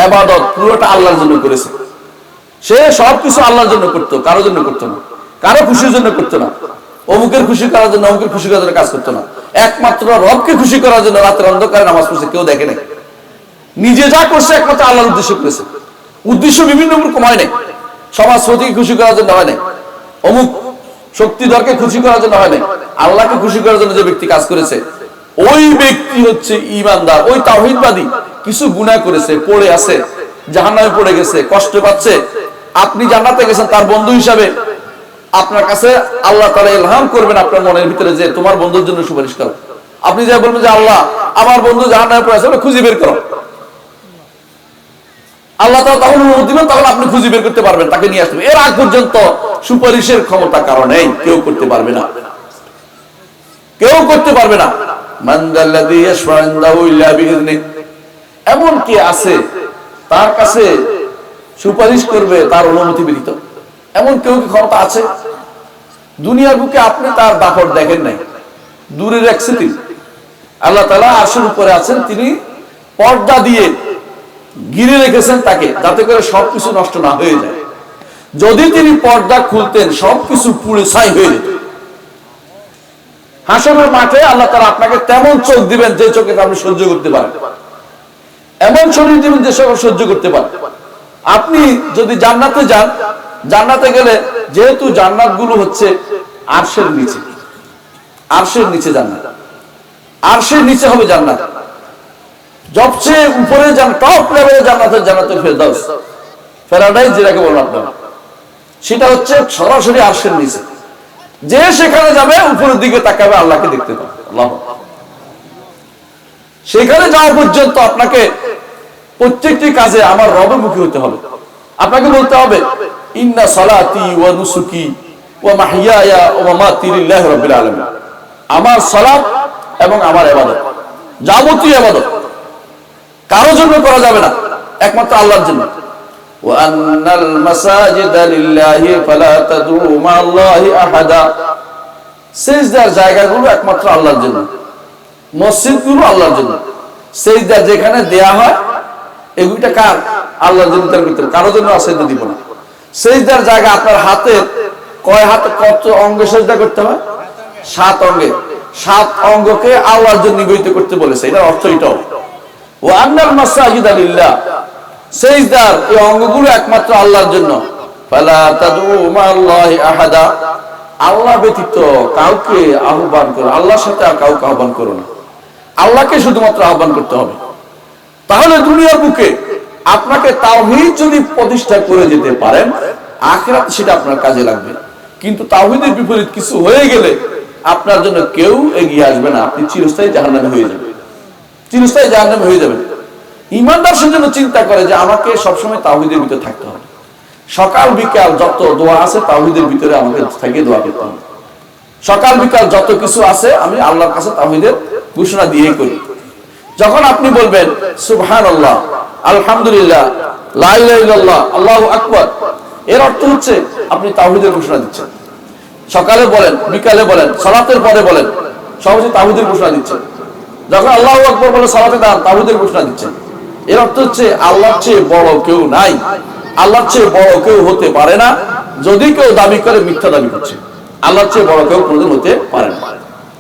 ইবাদত পুরোটা আল্লাহর জন্য করেছে। সে সবকিছু আল্লাহর জন্য করতো, কারোর জন্য করতো না, কারো খুশির জন্য করতো না, অমুকের খুশি করার জন্য অমুকের খুশি করার জন্য কাজ করতো না। একমাত্র রবকে খুশি করার জন্য রাতের অন্ধকারে নামাজ পড়ছে, কেউ দেখে নাই। নিজে যা করছে একমাত্র আল্লাহর উদ্দেশ্য করেছে। উদ্দেশ্য বিভিন্ন রকম হয় নাই, সমাজপতিকে খুশি করার জন্য হয় নাই, অমুক শক্তিধরকে খুশি করার জন্য হয় নাই, আল্লাহকে খুশি করার জন্য যে ব্যক্তি কাজ করেছে ওই ব্যক্তি হচ্ছে ঈমানদার, ওই তাওহীদবাদী। কিছু গুনাহ করেছে, পড়ে আছে, জাহান্নামে পড়ে গেছে, কষ্ট পাচ্ছে, আপনি জান্নাতে গেছেন তার বন্ধু হিসাবে, আপনার কাছে আল্লাহ তাআলা ইলহাম করবেন আপনার মনের ভিতরে যে তোমার বন্ধুর জন্য সুপারিশ করো। আপনি যা বলবেন যে আল্লাহ আমার বন্ধু জাহান্নামে পড়ে আছে, ওটা খুঁজে বের করো। আল্লাহ তাআলা তখন অনুমতি দিবেন, তখন আপনি খুঁজে বের করতে পারবেন, তাকে নিয়ে আসবেন। এর আগ পর্যন্ত সুপারিশের ক্ষমতা কারণে কেউ করতে পারবে না, কেউ করতে পারবে না। মান যাল্লাযী ইয়াশফা'ু ইনদাহু ইল্লা বিইযনিহি, এমন কি আছে তার কাছে সুপারিশ করবে তার অনুমতি ব্যতীত? এমন কেউ কি ক্ষমতা আছে? দুনিয়ার বুকে আপনি তার দাপট দেখেন নাই, দূরে রাখছেন তিনি। আল্লাহ তাআলা আরশের উপরে আছেন, তিনি পর্দা দিয়ে ঘিরে রেখেছেন তাকে, যাতে করে সবকিছু নষ্ট না হয়ে যায়। যদি তিনি পর্দা খুলতেন সবকিছু পুড়ে ছাই হয়ে যেত। হাসরের মাঠে আল্লাহ তাআলা আপনাকে তেমন চোখ দিবেন যে চোখে আপনি সহ্য করতে পারেন, এমন শরীর দিবেন যে সহ্য করতে পারেন। আপনি যদি জান্নাতে যান, জান্নাতে গেলে যেহেতু জান্নাত গুলো হচ্ছে আরশের নিচে, আরশের নিচে জান্নাত, আরশের নিচে হবে জান্নাত। সবচেয়ে উপরে টপ লেভেলে জান্নাতের জান্নাতুল ফেরদাউস, প্যারাডাইস যেটাকে বলেন আপনারা, সেটা হচ্ছে সরাসরি আরশের নিচে। যে সেখানে যাবে উপরের দিকে তাকাবে, আল্লাহকে দেখতে পাবে। আল্লাহু আকবার। সেখানে যাওয়া পর্যন্ত আপনাকে প্রত্যেকটি কাজে আমার রবের মুখী হতে হবে। আপনাকে বলতে হবে ইন্না সালাতি ওয়া নুসুকি ওয়া মাহইয়ায়া ওয়া মামাতি লিল্লাহি রাব্বিল আলামিন। আমার সালাত এবং আমার ইবাদত, যাবতীয় ইবাদত কারোর জন্য করা যাবে না, একমাত্র আল্লাহর জন্য। ওয়া আন্নাল মাসাজিদা লিল্লাহি ফালা তাদউ মা'আল্লাহি আহাদা। সিজদার জায়গাগুলো একমাত্র আল্লাহর জন্য, মসজিদগুলো আল্লাহর জন্য। সিজদা যেখানে দেয়া হয় এগুলিটা কার? আল্লাহর জন্য করতে হবে, কারোর জন্য সিজদা দিব না। সিজদার জায়গা আপনার হাতে কয় হাতে কত অঙ্গে সিজদা করতে হয়? 7 অঙ্গে। 7 অঙ্গকে আল্লাহর জন্য নিবেদিত করতে বলেছে, এটার অর্থ এটাও। ওয়া আন্নাল মাসাজিদা লিল্লাহ, সিজদার এই অঙ্গগুলো একমাত্র আল্লাহর জন্য। ফালা তাদউ মা'আল্লাহি আহাদা, আল্লাহ ব্যতীত কাউকে আহ্বান করো, আল্লাহর সাথে আর কাউকে আহ্বান করো না, আল্লাহকে শুধুমাত্র আহ্বান করতে হবে। তাহলে দুনিয়ার বুকে আপনাকে তাওহীদ যদি প্রতিষ্ঠা করে যেতে পারেন, আখিরাত সেটা আপনার কাজে লাগবে। কিন্তু তাওহীদের বিপরীত কিছু হয়ে গেলে আপনার জন্য কেউ এগিয়ে আসবে না, আপনি চিরস্থায়ী জাহান্নামে হয়ে যাবেন, চিরস্থায়ী জাহান্নামে হয়ে যাবেন। ঈমানদার সেজন্য চিন্তা করে যে আমাকে সবসময় তাওহীদের ভিতরে থাকতে হবে, সকাল বিকাল যত দোয়া আছে তাওহীদের ভিতরে আমাকে থেকে দোয়া করতে হবে, সকাল বিকাল যত কিছু আছে আমি আল্লাহর কাছে তাওহীদের ঘোষণা দিয়েই করি। যখন আপনি বলবেন সুবহানাল্লাহ, আলহামদুলিল্লাহ, লা ইলাহা ইল্লাল্লাহ, আল্লাহু আকবার, এর অর্থ হচ্ছে আপনি তাওহীদের ঘোষণা দিচ্ছেন। সকালে বলেন, বিকালে বলেন, সালাতের পরে বলেন, সহজে তাওহীদের ঘোষণা দিচ্ছেন। যখন আল্লাহু আকবার বলে সালাতে দাঁড়ান, তাওহীদের ঘোষণা দিচ্ছেন। এর অর্থ হচ্ছে আল্লাহর চেয়ে বড় কেউ নাই, আল্লাহর চেয়ে বড় কেউ হতে পারে না। যদি কেউ দাবি করে মিথ্যা দাবি করছে, আল্লাহর চেয়ে বড় কেউ কোনোদিন হতে পারে না,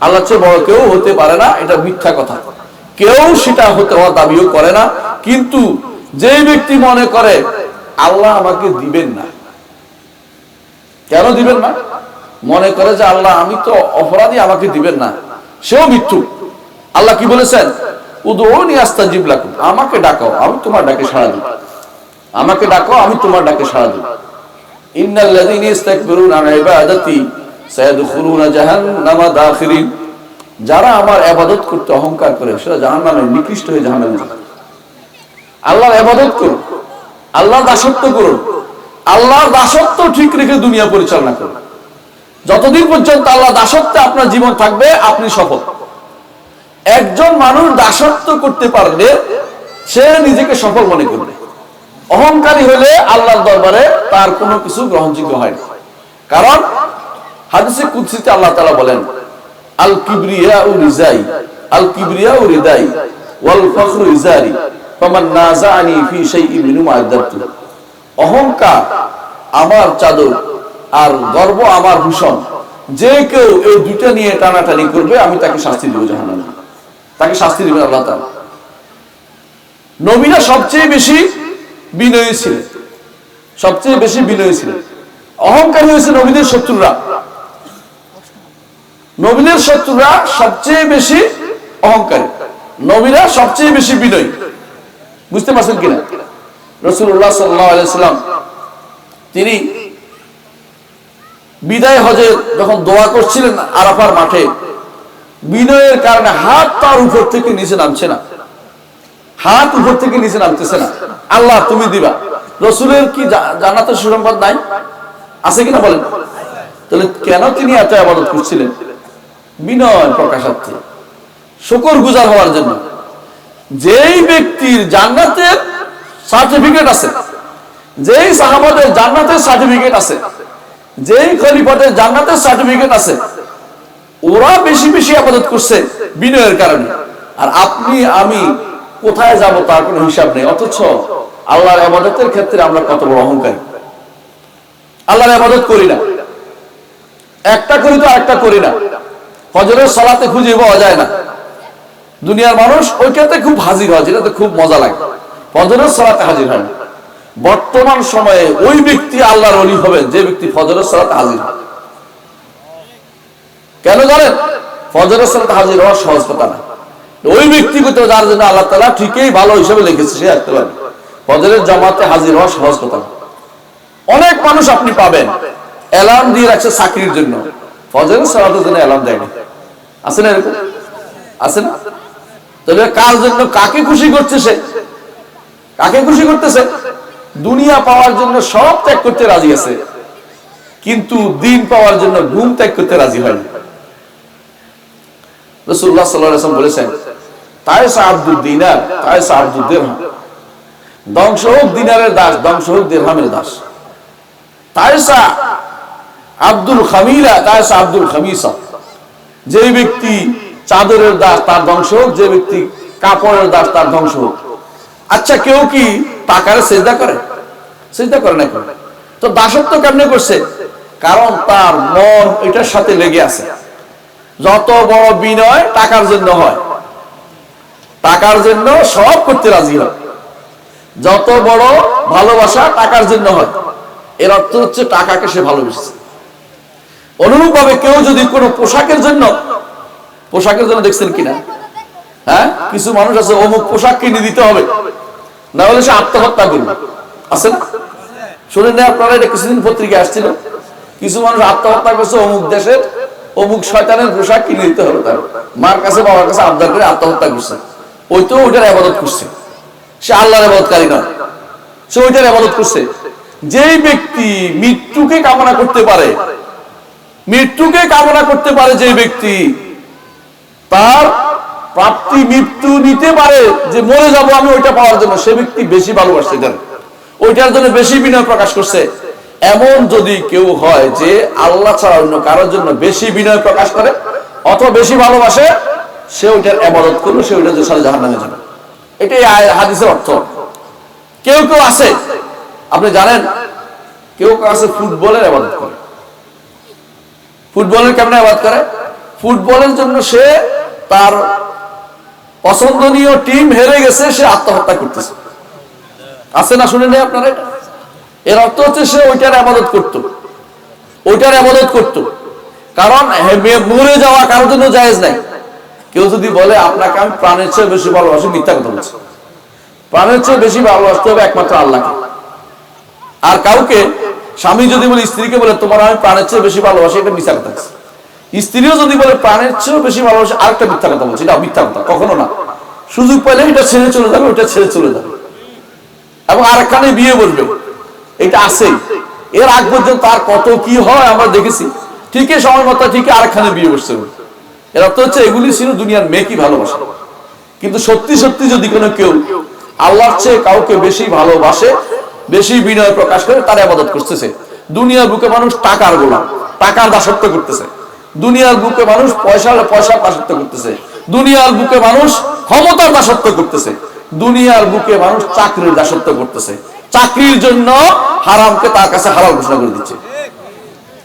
আল্লাহর চেয়ে বড় কেউ হতে পারে না, এটা মিথ্যা কথা। কেউ সেটা হতে হওয়ার দাবিও করে না। কিন্তু যে ব্যক্তি মনে করে আল্লাহ আমাকে দিবেন না, কেন দিবেন না, মনে করে যে আল্লাহ আমি তো অপরাধী, আমাকে দিবেন না, সেও মৃত্যু। আল্লাহ কি বলেছেন? উদউনি আস্তাজিব লাকুম, আমাকে ডাকাও আমি তোমার ডাকে সাড়া দেব, আমাকে ডাকো আমি তোমার ডাকে সাড়া দেব। ইন্নাল্লাযীনা ইস্তাকবিরুনা আন ইবাদাতি সায়াদখুলুনা জাহান্নামা দাখিরিন, যারা আমার ইবাদত করতে অহংকার করে সেটা জাহান্নামে নিকৃষ্ট হয়ে জাহান্নামে যাবে। আল্লাহর ইবাদত করুন, আল্লাহর দাসত্ব করুন, আল্লাহর দাসত্ব ঠিক রেখে দুনিয়া পরিচালনা করুন। যতদিন পর্যন্ত আল্লাহ দাসত্বে আপনার জীবন থাকবে আপনি সফল। একজন মানুষ দাসত্ব করতে পারলে সে নিজেকে সফল মনে করবে। অহংকারী হলে আল্লাহর দরবারে তার কোনো কিছু গ্রহণযোগ্য হয় না। কারণ হাদিসে কুদসিতে আল্লাহ তাআলা বলেন, আল কিবরিয়াউ রিজাই, আল কিবরিয়াউ রিদাই ওয়াল ফখরু ইজারি ফামান নাযাআনি ফি শাইইন মিনহুমা আযাবতু। অহংকার আমার চাদর আর গর্ব আমার ভূষণ, যে কেউ এই দুটো নিয়ে টানাটানি করবে আমি তাকে শাস্তি দেব জাহান্নামে, তাকে শাস্তি দিবেন আল্লাহ তাআলা। নবীরা সবচেয়ে বেশি বিনয়ী ছিলেন, সবচেয়ে বেশি বিনয়ী ছিলেন। অহংকারী হয়েছে নবীদের শত্রুরা, নবীদের শত্রুরা সবচেয়ে বেশি অহংকারী, নবীরা সবচেয়ে বেশি বিনয়ী। বুঝতে পারছেন কিনা? রাসূলুল্লাহ সাল্লাল্লাহু আলাইহি ওয়াসাল্লাম তিনি বিদায় হজে যখন দোয়া করছিলেন আরাফার মাঠে, বিনয়ের কারণে হাত তার উপর থেকে নিচে নামছে না, হাত উপর থেকে নিচে নামতেছে না। আল্লাহ তুমি দিবা। রাসূলের কি জান্নাতের সুসংবাদ নাই? আছে কিনা বলেন? তাহলে কেন তিনি এত ইবাদত করছিলেন? বিনয় প্রকাশার্থে, শুকরগুজার হওয়ার জন্য। যেই ব্যক্তির জান্নাতের সার্টিফিকেট আছে, যেই সাহাবাদের জান্নাতের সার্টিফিকেট আছে, যেই খলিফাদের জান্নাতের সার্টিফিকেট আছে, ওরা বেশি বেশি ইবাদত করছে বিনয়ের কারণে। আর আপনি আমি কোথায় যাব তার কোনো হিসাব নেই, অথচ আল্লাহর ইবাদতের ক্ষেত্রে আমরা কত বড় অহংকারী। আল্লাহর ইবাদত করি না, একটা করি তো আরেকটা করি না। ফজরের সালাতে খুঁজে পাওয়া যায় না, দুনিয়ার মানুষ ওইটাতে খুব হাজির হয়, যেটাতে খুব মজা লাগে, ফজরের সালাতে হাজির হয় না। বর্তমান সময়ে ওই ব্যক্তি আল্লাহর ওলি হবেন যে ব্যক্তি ফজরের সালাতে হাজির হয়। কেন জানেন? ফজরের সালাতে হাজির হওয়া সহজ কথা না। ওই ব্যক্তিগত যার জন্য আল্লাহ তাআলা ঠিকই ভালো হিসেবে লিখেছে সে আসতে পারে, ফজরের জামাতে হাজির হওয়া সহজ কথা না। অনেক মানুষ আপনি পাবেন অ্যালার্ম দিয়ে রাখছে চাকরির জন্য, ফজরের সালাতের জন্য অ্যালার্ম দেয়নি। আছে না এরকম? আছে না? তাহলে কার জন্য, কাকে খুশি করছে সে? কাকে খুশি করতেছে? দুনিয়া পাওয়ার জন্য সব ত্যাগ করতে রাজি আছে, কিন্তু দিন পাওয়ার জন্য ঘুম ত্যাগ করতে রাজি হয় না। রাসূলুল্লাহ সাল্লাল্লাহু আলাইহি ওয়াসাল্লাম বলেছেন, তাইসা আব্দুদ দিনার তাইসা আব্দুদ দিরহাম, ধ্বংস হোক দিনারের দাস, ধ্বংস হোক দিরহামের দাস। তাইসা আব্দুল খামিলা তাইসা আব্দুল খামিসা, যে ব্যক্তি চাদরের দাস তার ধ্বংস হোক, যে ব্যক্তি কাপড়ের দাস তার ধ্বংস হোক। আচ্ছা, কেউ কি টাকারে সিজদা করে? সিজদা করে না। তো দাসত্ব কেমনে করছে? কারণ তার মন এটার সাথে লেগে আছে। যত বড় বিনয় টাকার জন্য হয়, টাকার জন্য সব করতে রাজি হয়। যত বড় ভালোবাসা টাকার জন্য হয়। এর অর্থ হচ্ছে টাকাকে সে ভালোবেসেছে। অনুরূপ ভাবে কেউ যদি কোনো পোশাকের জন্য দেখছেন কিনা, হ্যাঁ, কিছু মানুষ আছে অমুক পোশাক কিনে দিতে হবে, না হলে সে আত্মহত্যা করবে, আছে না? শুনেন না আপনারা, এটা কিছুদিন পত্রিকায় আসছিল, কিছু মানুষ আত্মহত্যা করছে অমুক দেশের অমুক শয়তানের পোশাক কিনে দিতে হবে, তার মার কাছে বাবার কাছে আবদার করে আত্মহত্যা করছে। ওই তো ওইটার ইবাদত করছে, সে আল্লাহর ইবাদতকারী না, সে ওইটার ইবাদত করছে। যেই ব্যক্তি মৃত্যুকে কামনা করতে পারে, যে ব্যক্তি তার প্রাপ্তি মৃত্যু নিতে পারে, যে মরে যাব আমি ওইটা পাওয়ার জন্য, সে ব্যক্তি বেশি ভালোবাসছে, ওইটার জন্য বেশি বিনয় প্রকাশ করছে। এমন যদি কেউ হয় যে আল্লাহ ছাড়া অন্য কারোর জন্য বেশি বিনয় প্রকাশ করে অথবা বেশি ভালোবাসে, সে ওইটার ইবাদত করলো, সে ওইটার সাথে জাহান্নামে যাবে। এটাই হাদিসের অর্থ। কেউ আছে, আপনি জানেন, কেউ আছে ফুটবলের ইবাদত করে। ফুটবলের কেমন ইবাদত করে? ফুটবলের জন্য সে তার পছন্দনীয় টিম হেরে গেছে, সে আত্মহত্যা করতেছে, আছে না? শুনে নেই আপনারা? এর অর্থ হচ্ছে সে ওইটার ইবাদত করত, কারণ মরে যাওয়া কারোর জন্য জায়েজ নাই। কেউ যদি বলে আপনাকে আমি প্রাণের চেয়ে বেশি ভালোবাসি, মিথ্যা কথা বলছে। প্রাণের চেয়ে বেশি ভালোবাসতে হবে একমাত্র আল্লাহকে। আর কাউকে, স্বামী যদি বলে স্ত্রীকে বলে তোমার আমি প্রাণের চেয়ে বেশি ভালোবাসি, এটা মিথ্যা কথা। স্ত্রীও যদি বলে প্রাণের চেয়েও বেশি ভালোবাসি, আরেকটা মিথ্যা কথা বলছে, এটা মিথ্যা কথা, কখনো না। সুযোগ পাইলে এটা ছেড়ে চলে যাবে, ওইটা ছেড়ে চলে যাবে, এবং আরেকখানে বিয়ে বলবে, এটা আছেই। এর আগ পর্যন্ত তার কত কি হয় আমরা দেখেছি। ঠিকই সময় মতো ঠিকই আরেকখানে বিয়ে বসছে। এর অর্থ হচ্ছে এগুলি ছিল দুনিয়ার মেয়ে কি ভালোবাসে। কিন্তু সত্যি সত্যি যদি কোনো কেউ আল্লাহর চেয়ে কাউকে বেশি ভালোবাসে, বেশি বিনয় প্রকাশ করে, তার ইবাদত করতেছে। দুনিয়ার বুকে মানুষ টাকার গোলাম, টাকার দাসত্ব করতেছে। দুনিয়ার বুকে মানুষ পয়সার দাসত্ব করতেছে। দুনিয়ার বুকে মানুষ ক্ষমতার দাসত্ব করতেছে। দুনিয়ার বুকে মানুষ চাকরির দাসত্ব করতেছে। চাকরির জন্য হারামকে তার কাছে হালাল ঘোষণা করে দিচ্ছে,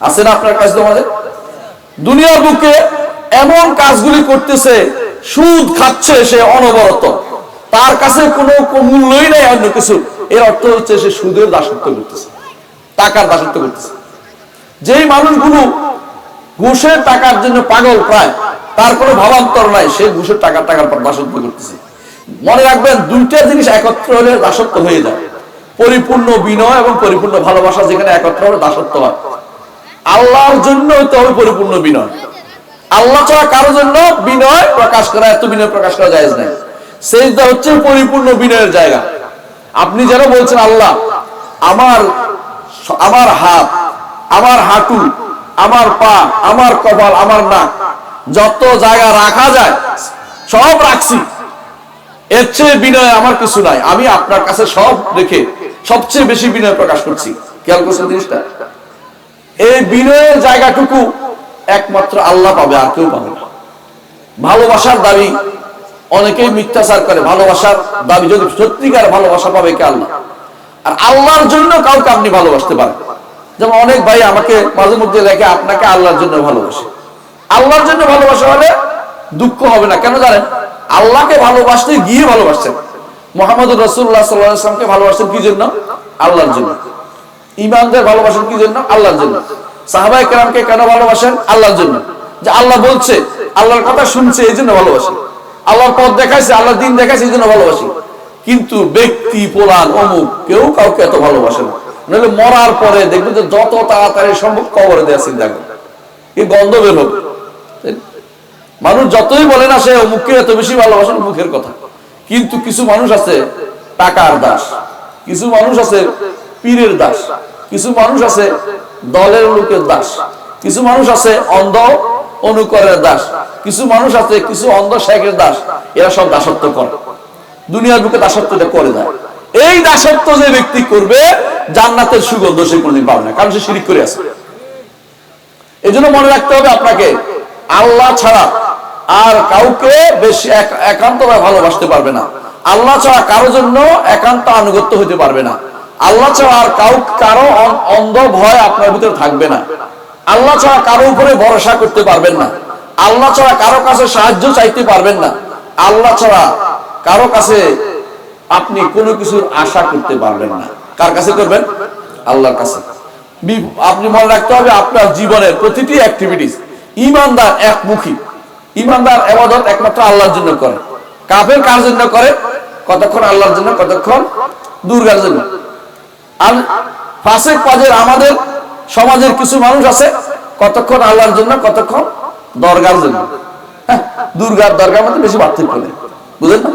আছে না আপনার কাছে? তোমাদের দুনিয়ার বুকে এমন কাজগুলি করতেছে, সুদ খাচ্ছে সে অনবরত, তার কাছে কোনো মূল্যই নেই অন্য কিছু। এর অর্থ হচ্ছে সে সুদের দাসত্ব করতেছে, টাকার দাসত্ব করতেছে। যেই মানুষগুলো ঘুষের টাকার জন্য পাগল, প্রায় তার কোনো ভাবান্তর নাই, সে ঘুষের টাকার দাসত্ব করতেছে। মনে রাখবেন, দুইটা জিনিস একত্র হলে দাসত্ব হয়ে যায়। পরিপূর্ণ বিনয় এবং পরিপূর্ণ ভালোবাসা যেখানে একত্র হলে দাসত্ব হয়। আল্লাহর জন্য হইতে হবে পরিপূর্ণ বিনয়। আল্লাহ ছাড়া কারোর জন্য বিনয় প্রকাশ করা, এত বিনয় প্রকাশ করা জায়েজ নাই। সেজদা হচ্ছে পরিপূর্ণ বিনয়ের জায়গা। আপনি যেন বলছেন আল্লাহ আমার হাত, আমার হাঁটু, আমার পা, আমার কপাল, আমার নাক, যত জায়গা রাখা যায় সব রাখছি, এর চেয়ে বিনয় আমার কিছু নাই। আমি আপনার কাছে সব রেখে সবচেয়ে বেশি বিনয় প্রকাশ করছি। খেয়াল করছেন জিনিসটা? এই বিনয়ের জায়গাটুকু একমাত্র আল্লাহ পাবে, আর কেউ পাবে না। ভালোবাসার দাবি অনেকেই মিথ্যাচার করে। ভালোবাসার দাবি, যদি সত্যিকার ভালোবাসা পাবে কে? আল্লাহ। আর আল্লাহর জন্য কাউকে আপনি ভালোবাসতে পারেন। যেমন অনেক ভাই আমাকে মাঝে মধ্যে লেখে আপনাকে আল্লাহর জন্য ভালোবাসে। আল্লাহর জন্য ভালোবাসা হলে দুঃখ হবে না। কেন জানেন? আল্লাহকে ভালোবাসতে গিয়ে ভালোবাসছেন। মুহাম্মদ রাসূলুল্লাহ সাল্লাল্লাহু আলাইহি ওয়াসাল্লামকে ভালোবাসতেন কি জন্য? আল্লাহর জন্য। ইমানদের ভালোবাসেন কি জন্য? আল্লাহর জন্য। সাহাবায়ে কেরামকে কেন ভালোবাসেন? আল্লাহর জন্য। যে আল্লাহ বলছে, আল্লাহর কথা শুনছে, এই জন্য ভালোবাসি। আল্লাহর পথ দেখাইছে, আল্লাহর দিন দেখাইছে, এই জন্য ভালোবাসি। কিন্তু ব্যক্তি পুরাণ অমুক কেউ কাউকে এত ভালোবাসে না। নাহলে মরার পরে দেখবেন যে যত তাড়াতাড়ি সম্ভব কবরে দেওয়া চিন্তা করে, কি গন্ধ বের হবে। মানুষ যতই বলে না সে অমুককে এত বেশি ভালোবাসেন, মুখের কথা। কিন্তু কিছু মানুষ আছে টাকার দাস, কিছু মানুষ আছে পীরের দাস, কিছু মানুষ আছে দলের লোকের দাস, কিছু মানুষ আছে অন্ধ অনুকরের দাস, কিছু মানুষ আছে কিছু অন্ধ শেখের দাস। এরা সব দাসত্ব করে, দুনিয়ার বুকে দাসত্বটা করে দেয়। এই দাসত্ব যে ব্যক্তি করবে, জান্নাতের সুগন্ধ সে কোনদিন পাবে না, কারণ সে শিরক করে আছে। এই জন্য মনে রাখতে হবে আপনাকে, আল্লাহ ছাড়া আর কাউকে বেশি একান্তভাবে ভালোবাসতে পারবে না। আল্লাহ ছাড়া কারো জন্য একান্ত আনুগত্য হতে পারবে না। আল্লাহ ছাড়া আর কারো অন্ধ ভয় আপনার ভিতরে থাকবে না। আল্লাহ ছাড়া কারো উপরে ভরসা করতে পারবেন না। আল্লাহ ছাড়া কারো কাছে সাহায্য চাইতে পারবেন না। আল্লাহ ছাড়া কারো কাছে আপনি কোনো কিছুর আশা করতে পারবেন না। কার কাছে করবেন? আল্লাহর কাছে। আপনি মনে রাখতে হবে আপনার জীবনের প্রতিটি অ্যাক্টিভিটিস ইমানদার একমুখী। ইমানদার ইবাদত একমাত্র আল্লাহর জন্য করে। কাফের কার জন্য করে? কতক্ষণ আল্লাহর জন্য, কতক্ষণ দুর্গার জন্য। আর ফাসিক ফাজির আমাদের সমাজের কিছু মানুষ আছে, কতক্ষণ আল্লাহর জন্য, কতক্ষণ দরগার জন্য। দুর্গার দরগার মধ্যে বেশি পার্থক্য নেই, বুঝলেন না?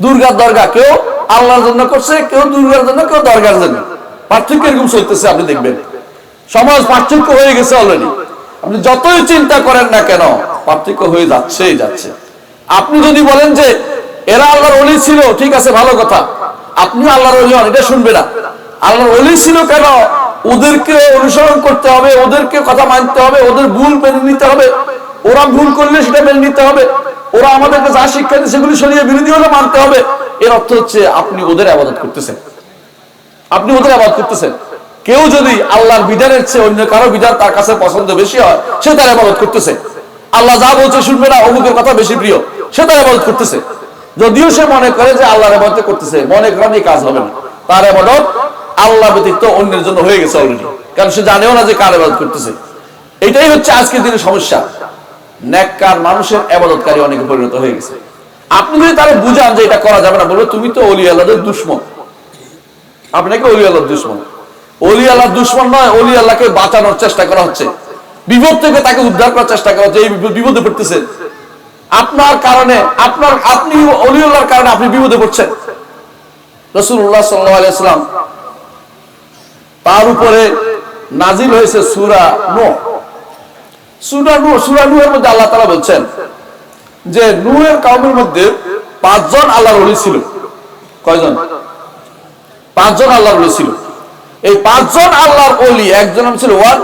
দুর্গার দরগা কেউ আল্লাহর জন্য করছে, কেউ দুর্গার জন্য, কেউ দরগার জন্য। পার্থক্য এরকম চলতেছে, আপনি দেখবেন সমাজ পার্থক্য হয়ে গেছে অলরেডি। আপনি যতই চিন্তা করেন না কেন পার্থক্য হয়ে যাচ্ছে। আপনি যদি বলেন যে এরা আল্লাহর ওলি ছিল, ঠিক আছে, ভালো কথা, আপনি আল্লাহর ওলি হন, এটা শুনবে না। আল্লাহর ওলি ছিল কেন? ওদেরকে অনুসরণ করতে হবে, ওদেরকে কথা মানতে হবে, ওদের ভুল মেনে নিতে হবে, ওরা ভুল করলে সেটা মেনে নিতে হবে, ওরা আমাদেরকে যা শিক্ষা দিচ্ছে সেগুলি শরীয়তের বিরোধী হলে মানতে হবে। এর অর্থ হচ্ছে আপনি ওদের ইবাদত করতেছেন, আপনি ওদের ইবাদত করতেছেন। কেউ যদি আল্লাহর বিধানের চেয়ে অন্য কারো বিধান তার কাছে পছন্দ বেশি হয়, সে তার ইবাদত করতেছে। আল্লাহ যা বলছে শুনবে না, অমুকের কথা বেশি প্রিয়, সে তার ইবাদত করতেছে। যদিও সে মনে করে যে আল্লাহর ইবাদত করতেছে, মনে করেন এই কাজ হবে না, তার ইবাদত আল্লাহ ব্যতীত অন্যের জন্য হয়ে গেছে অলরেডি, কারণ সে জানেও না যে কার ইবাদত করতেছে। এটাই হচ্ছে আজকের দিনের সমস্যা। নেককার মানুষের ইবাদতকারী অনেকে পরিণত হয়ে গেছে। আপনি যদি তারা বুঝান যে এটা করা যাবে না, বলবে তুমি তো ওলি আল্লাহদের দুশমন, আপনাকে ওলি আল্লাহর দুশমন। ওলি আল্লাহর দুশমন নয়, ওলি আল্লাহকে বাঁচানোর চেষ্টা করা হচ্ছে, বিপদ থেকে তাকে উদ্ধার করার চেষ্টা করা হচ্ছে। এই বিপদে পড়তেছে আপনার কারণে, আপনি ওলি আল্লাহর কারণে আপনি বিপদে পড়ছেন। রাসূলুল্লাহ সাল্লাল্লাহু আলাইহি ওয়াসাল্লাম তার উপরে নাজিল হয়েছে সূরা নূহ। সূরা নূহের মধ্যে আল্লাহ তাআলা বলছেন যে নূহের কওমের মধ্যে 5 জন আল্লাহর ওলি ছিল। কয়জন? 5 জন আল্লাহর ওলি ছিল। এই 5 জন আল্লাহর ওলি, একজন নাম ছিল ওয়াদ,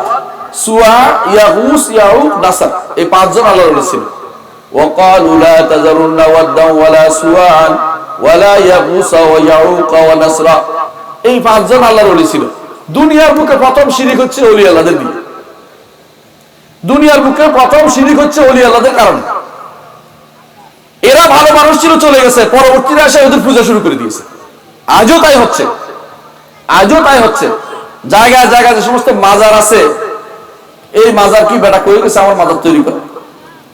সুয়া, ইয়াগুস, ইয়াউক, নাসর। এই 5 জন আল্লাহর ওলি ছিল। ওয়াকালু লা তাযারুন্না ওয়াদ্দান ওয়ালা সুয়ান ওয়ালা ইয়াগুস ওয়া ইয়াউক ওয়া নাসরা। এই 5 জন আল্লাহর ওলি ছিল। দুনিয়ার বুকে প্রথম শিরক হচ্ছে ওলি আল্লাহদের দিয়ে। দুনিয়ার বুকে প্রথম শিরক হচ্ছে ওলি আল্লাহদের কারণে। এরা ভালো মানুষ ছিল, চলে গেছে, পরবর্তীতে এসে ওদের পূজা শুরু করে দিয়েছে। আজও তাই হচ্ছে, আজও তাই হচ্ছে। জায়গায় জায়গায় যে সমস্ত মাজার আছে, এই মাজার কি বেটা কই গেছে আমার মাজার তৈরি করে,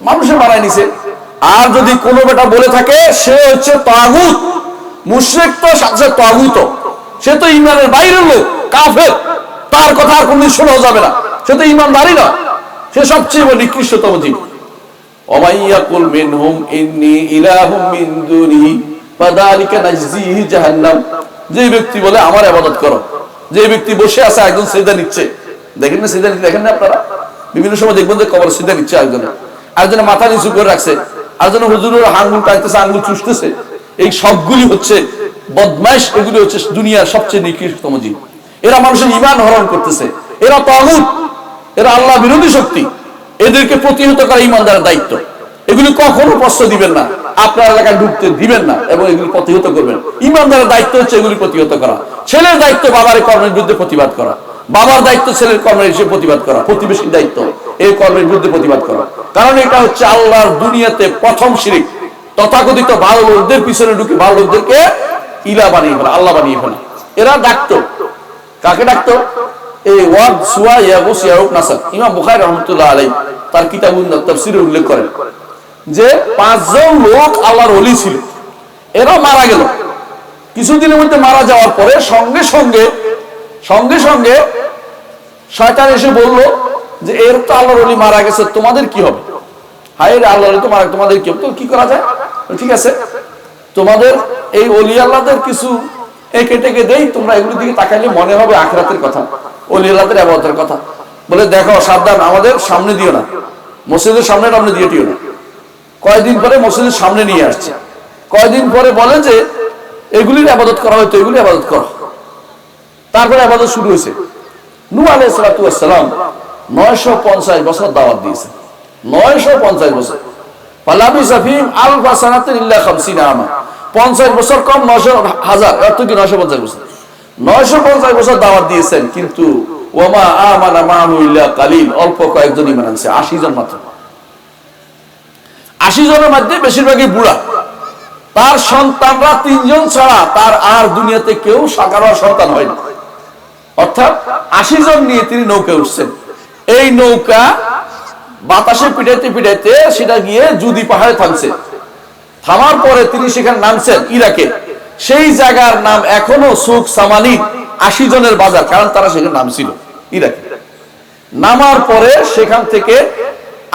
মানুষে বানায় নিছে। আর যদি কোনো বেটা বলে থাকে সে হচ্ছে তাগুত, মুশরিক, তো সাথে তাগুত, সে তো ঈমানের বাইরের লোক, কাফের, তার কথা আর কোনদিন শোনা যাবে না, সে তো ঈমানদারই না, সে সবচেয়ে নিকৃষ্টতম জীব। ওমাইয়াকুল মিনহুম ইন্নী ইলাহুম মিন দুনিহি ফাযালিকা নাজজিহি জাহান্নাম। যে ব্যক্তি বলে আমার ইবাদত করো, যে ব্যক্তি বসে আছে একজন সিজদা নিচ্ছে, দেখেন না সিজদা নিচ্ছে, দেখেন না আপনারা বিভিন্ন সময় দেখবেন যে কবর সিজদা নিচ্ছে, একজনে মাথা নিচু করে রাখছে, আরেকজনে হুজুরের আঙ্গুল টাইতেছে, আঙ্গুল চুষতেছে। এই সবগুলি হচ্ছে বদমাইশ, এগুলি হচ্ছে দুনিয়ার সবচেয়ে নিকৃষ্টতম জীব। এরা মানুষের ঈমান হরণ করতেছে, এরা তাগুত, এরা আল্লাহ বিরোধী শক্তি। এদেরকে প্রতিহত করা ঈমানদারের দায়িত্ব। এগুলি কখনো প্রশ্রয় দিবেন না, আপনার এলাকায় ঢুকতে দিবেন না, এবং এগুলি প্রতিহত করবেন। ঈমানদারের দায়িত্ব হচ্ছে এগুলি প্রতিহত করা। ছেলের দায়িত্ব বাবার কর্মের বিরুদ্ধে প্রতিবাদ করা, বাবার দায়িত্ব ছেলের কর্মের হিসেবে প্রতিবাদ করা, প্রতিবেশীর দায়িত্ব এই কর্মের বিরুদ্ধে প্রতিবাদ করা। কারণ এটা হচ্ছে আল্লাহর দুনিয়াতে প্রথম শিরক। তথাকথিত ভালো লোকদের পিছনে ঢুকে ভালো লোকদেরকে ইলা বানিয়ে ফেলা, আল্লাহ বানিয়ে ফেলা। এরা ডাকতো, কাকে ডাকতো? এই ওয়াদ, সুয়া, ইয়াগুস, ইয়াউক, নাসর। ইমাম বুখারী রাহমাতুল্লাহ আলাইহি তার কিতাবুন তাফসীরে উল্লেখ করেন যে 5 জন লোক আল্লাহর ওলি ছিল, এরা মারা গেল। কিছুদিনের মধ্যে মারা যাওয়ার পরে সঙ্গে সঙ্গে শয়তান এসে বলল যে এর তো আল্লাহর ওলি মারা গেছে, তোমাদের কি হবে? হায় রে, আল্লাহর ওলি তো মারা, তোমাদের কি হবে? তো কি করা যায়? ঠিক আছে, তোমাদের এই ওলি আল্লাহদের কিছু একে টেকে দেই, তোমরা এগুলোর দিকে তাকাইলে মনে হবে আখিরাতের কথা, ওলি আল্লাহদের ইবাদতের কথা। বলে দেখো সাবধান, আমাদের সামনে দিও না, মসজিদের সামনে আপনি দিয়ে দিও না। কয়েকদিন পরে মসজিদের সামনে নিয়ে আসছে, কয়েকদিন পরে বলে যে এগুলির ইবাদত করা হয়তো, এগুলি ইবাদত করো। তারপরে ইবাদত শুরু হয়েছে। নূহ আলাইহিস সালাতু ওয়াস সালাম 950 বছর দাওয়াত দিয়েছেন, 950 বছর। ফালাবিসা ফীহিম আলফা সানাতিন ইল্লা 50 আমা, 50 বছর কম 900,000, অর্থ কি 950 বছর। 950 বছর দাওয়াত দিয়েছেন, কিন্তু ওয়ামা আমানা মাহু ইল্লা কালিল, অল্প কয়েকজন ঈমান আনছে, 80 জন মাত্র। 80 জনের মধ্যে বেশিরভাগই বুড়া, তার সন্তানরা 3 জন ছাড়া তার আর দুনিয়াতে কেউ সাকার সন্তান হয়নি। অর্থাৎ 80 জন নিয়ে তিনি নৌকা উঠছেন। এই নৌকা বাতাসে পিটাইতে পিটাইতে সেটা গিয়ে জুদি পাহাড়ে থামছে। থামার পরে তিনি সেখানে নামছেন ইরাকে। সেই জায়গার নাম এখনো সুক সামানি, 80 জনের বাজার, কারণ তারা সেখানে নামছিল ইরাকে। নামার পরে সেখান থেকে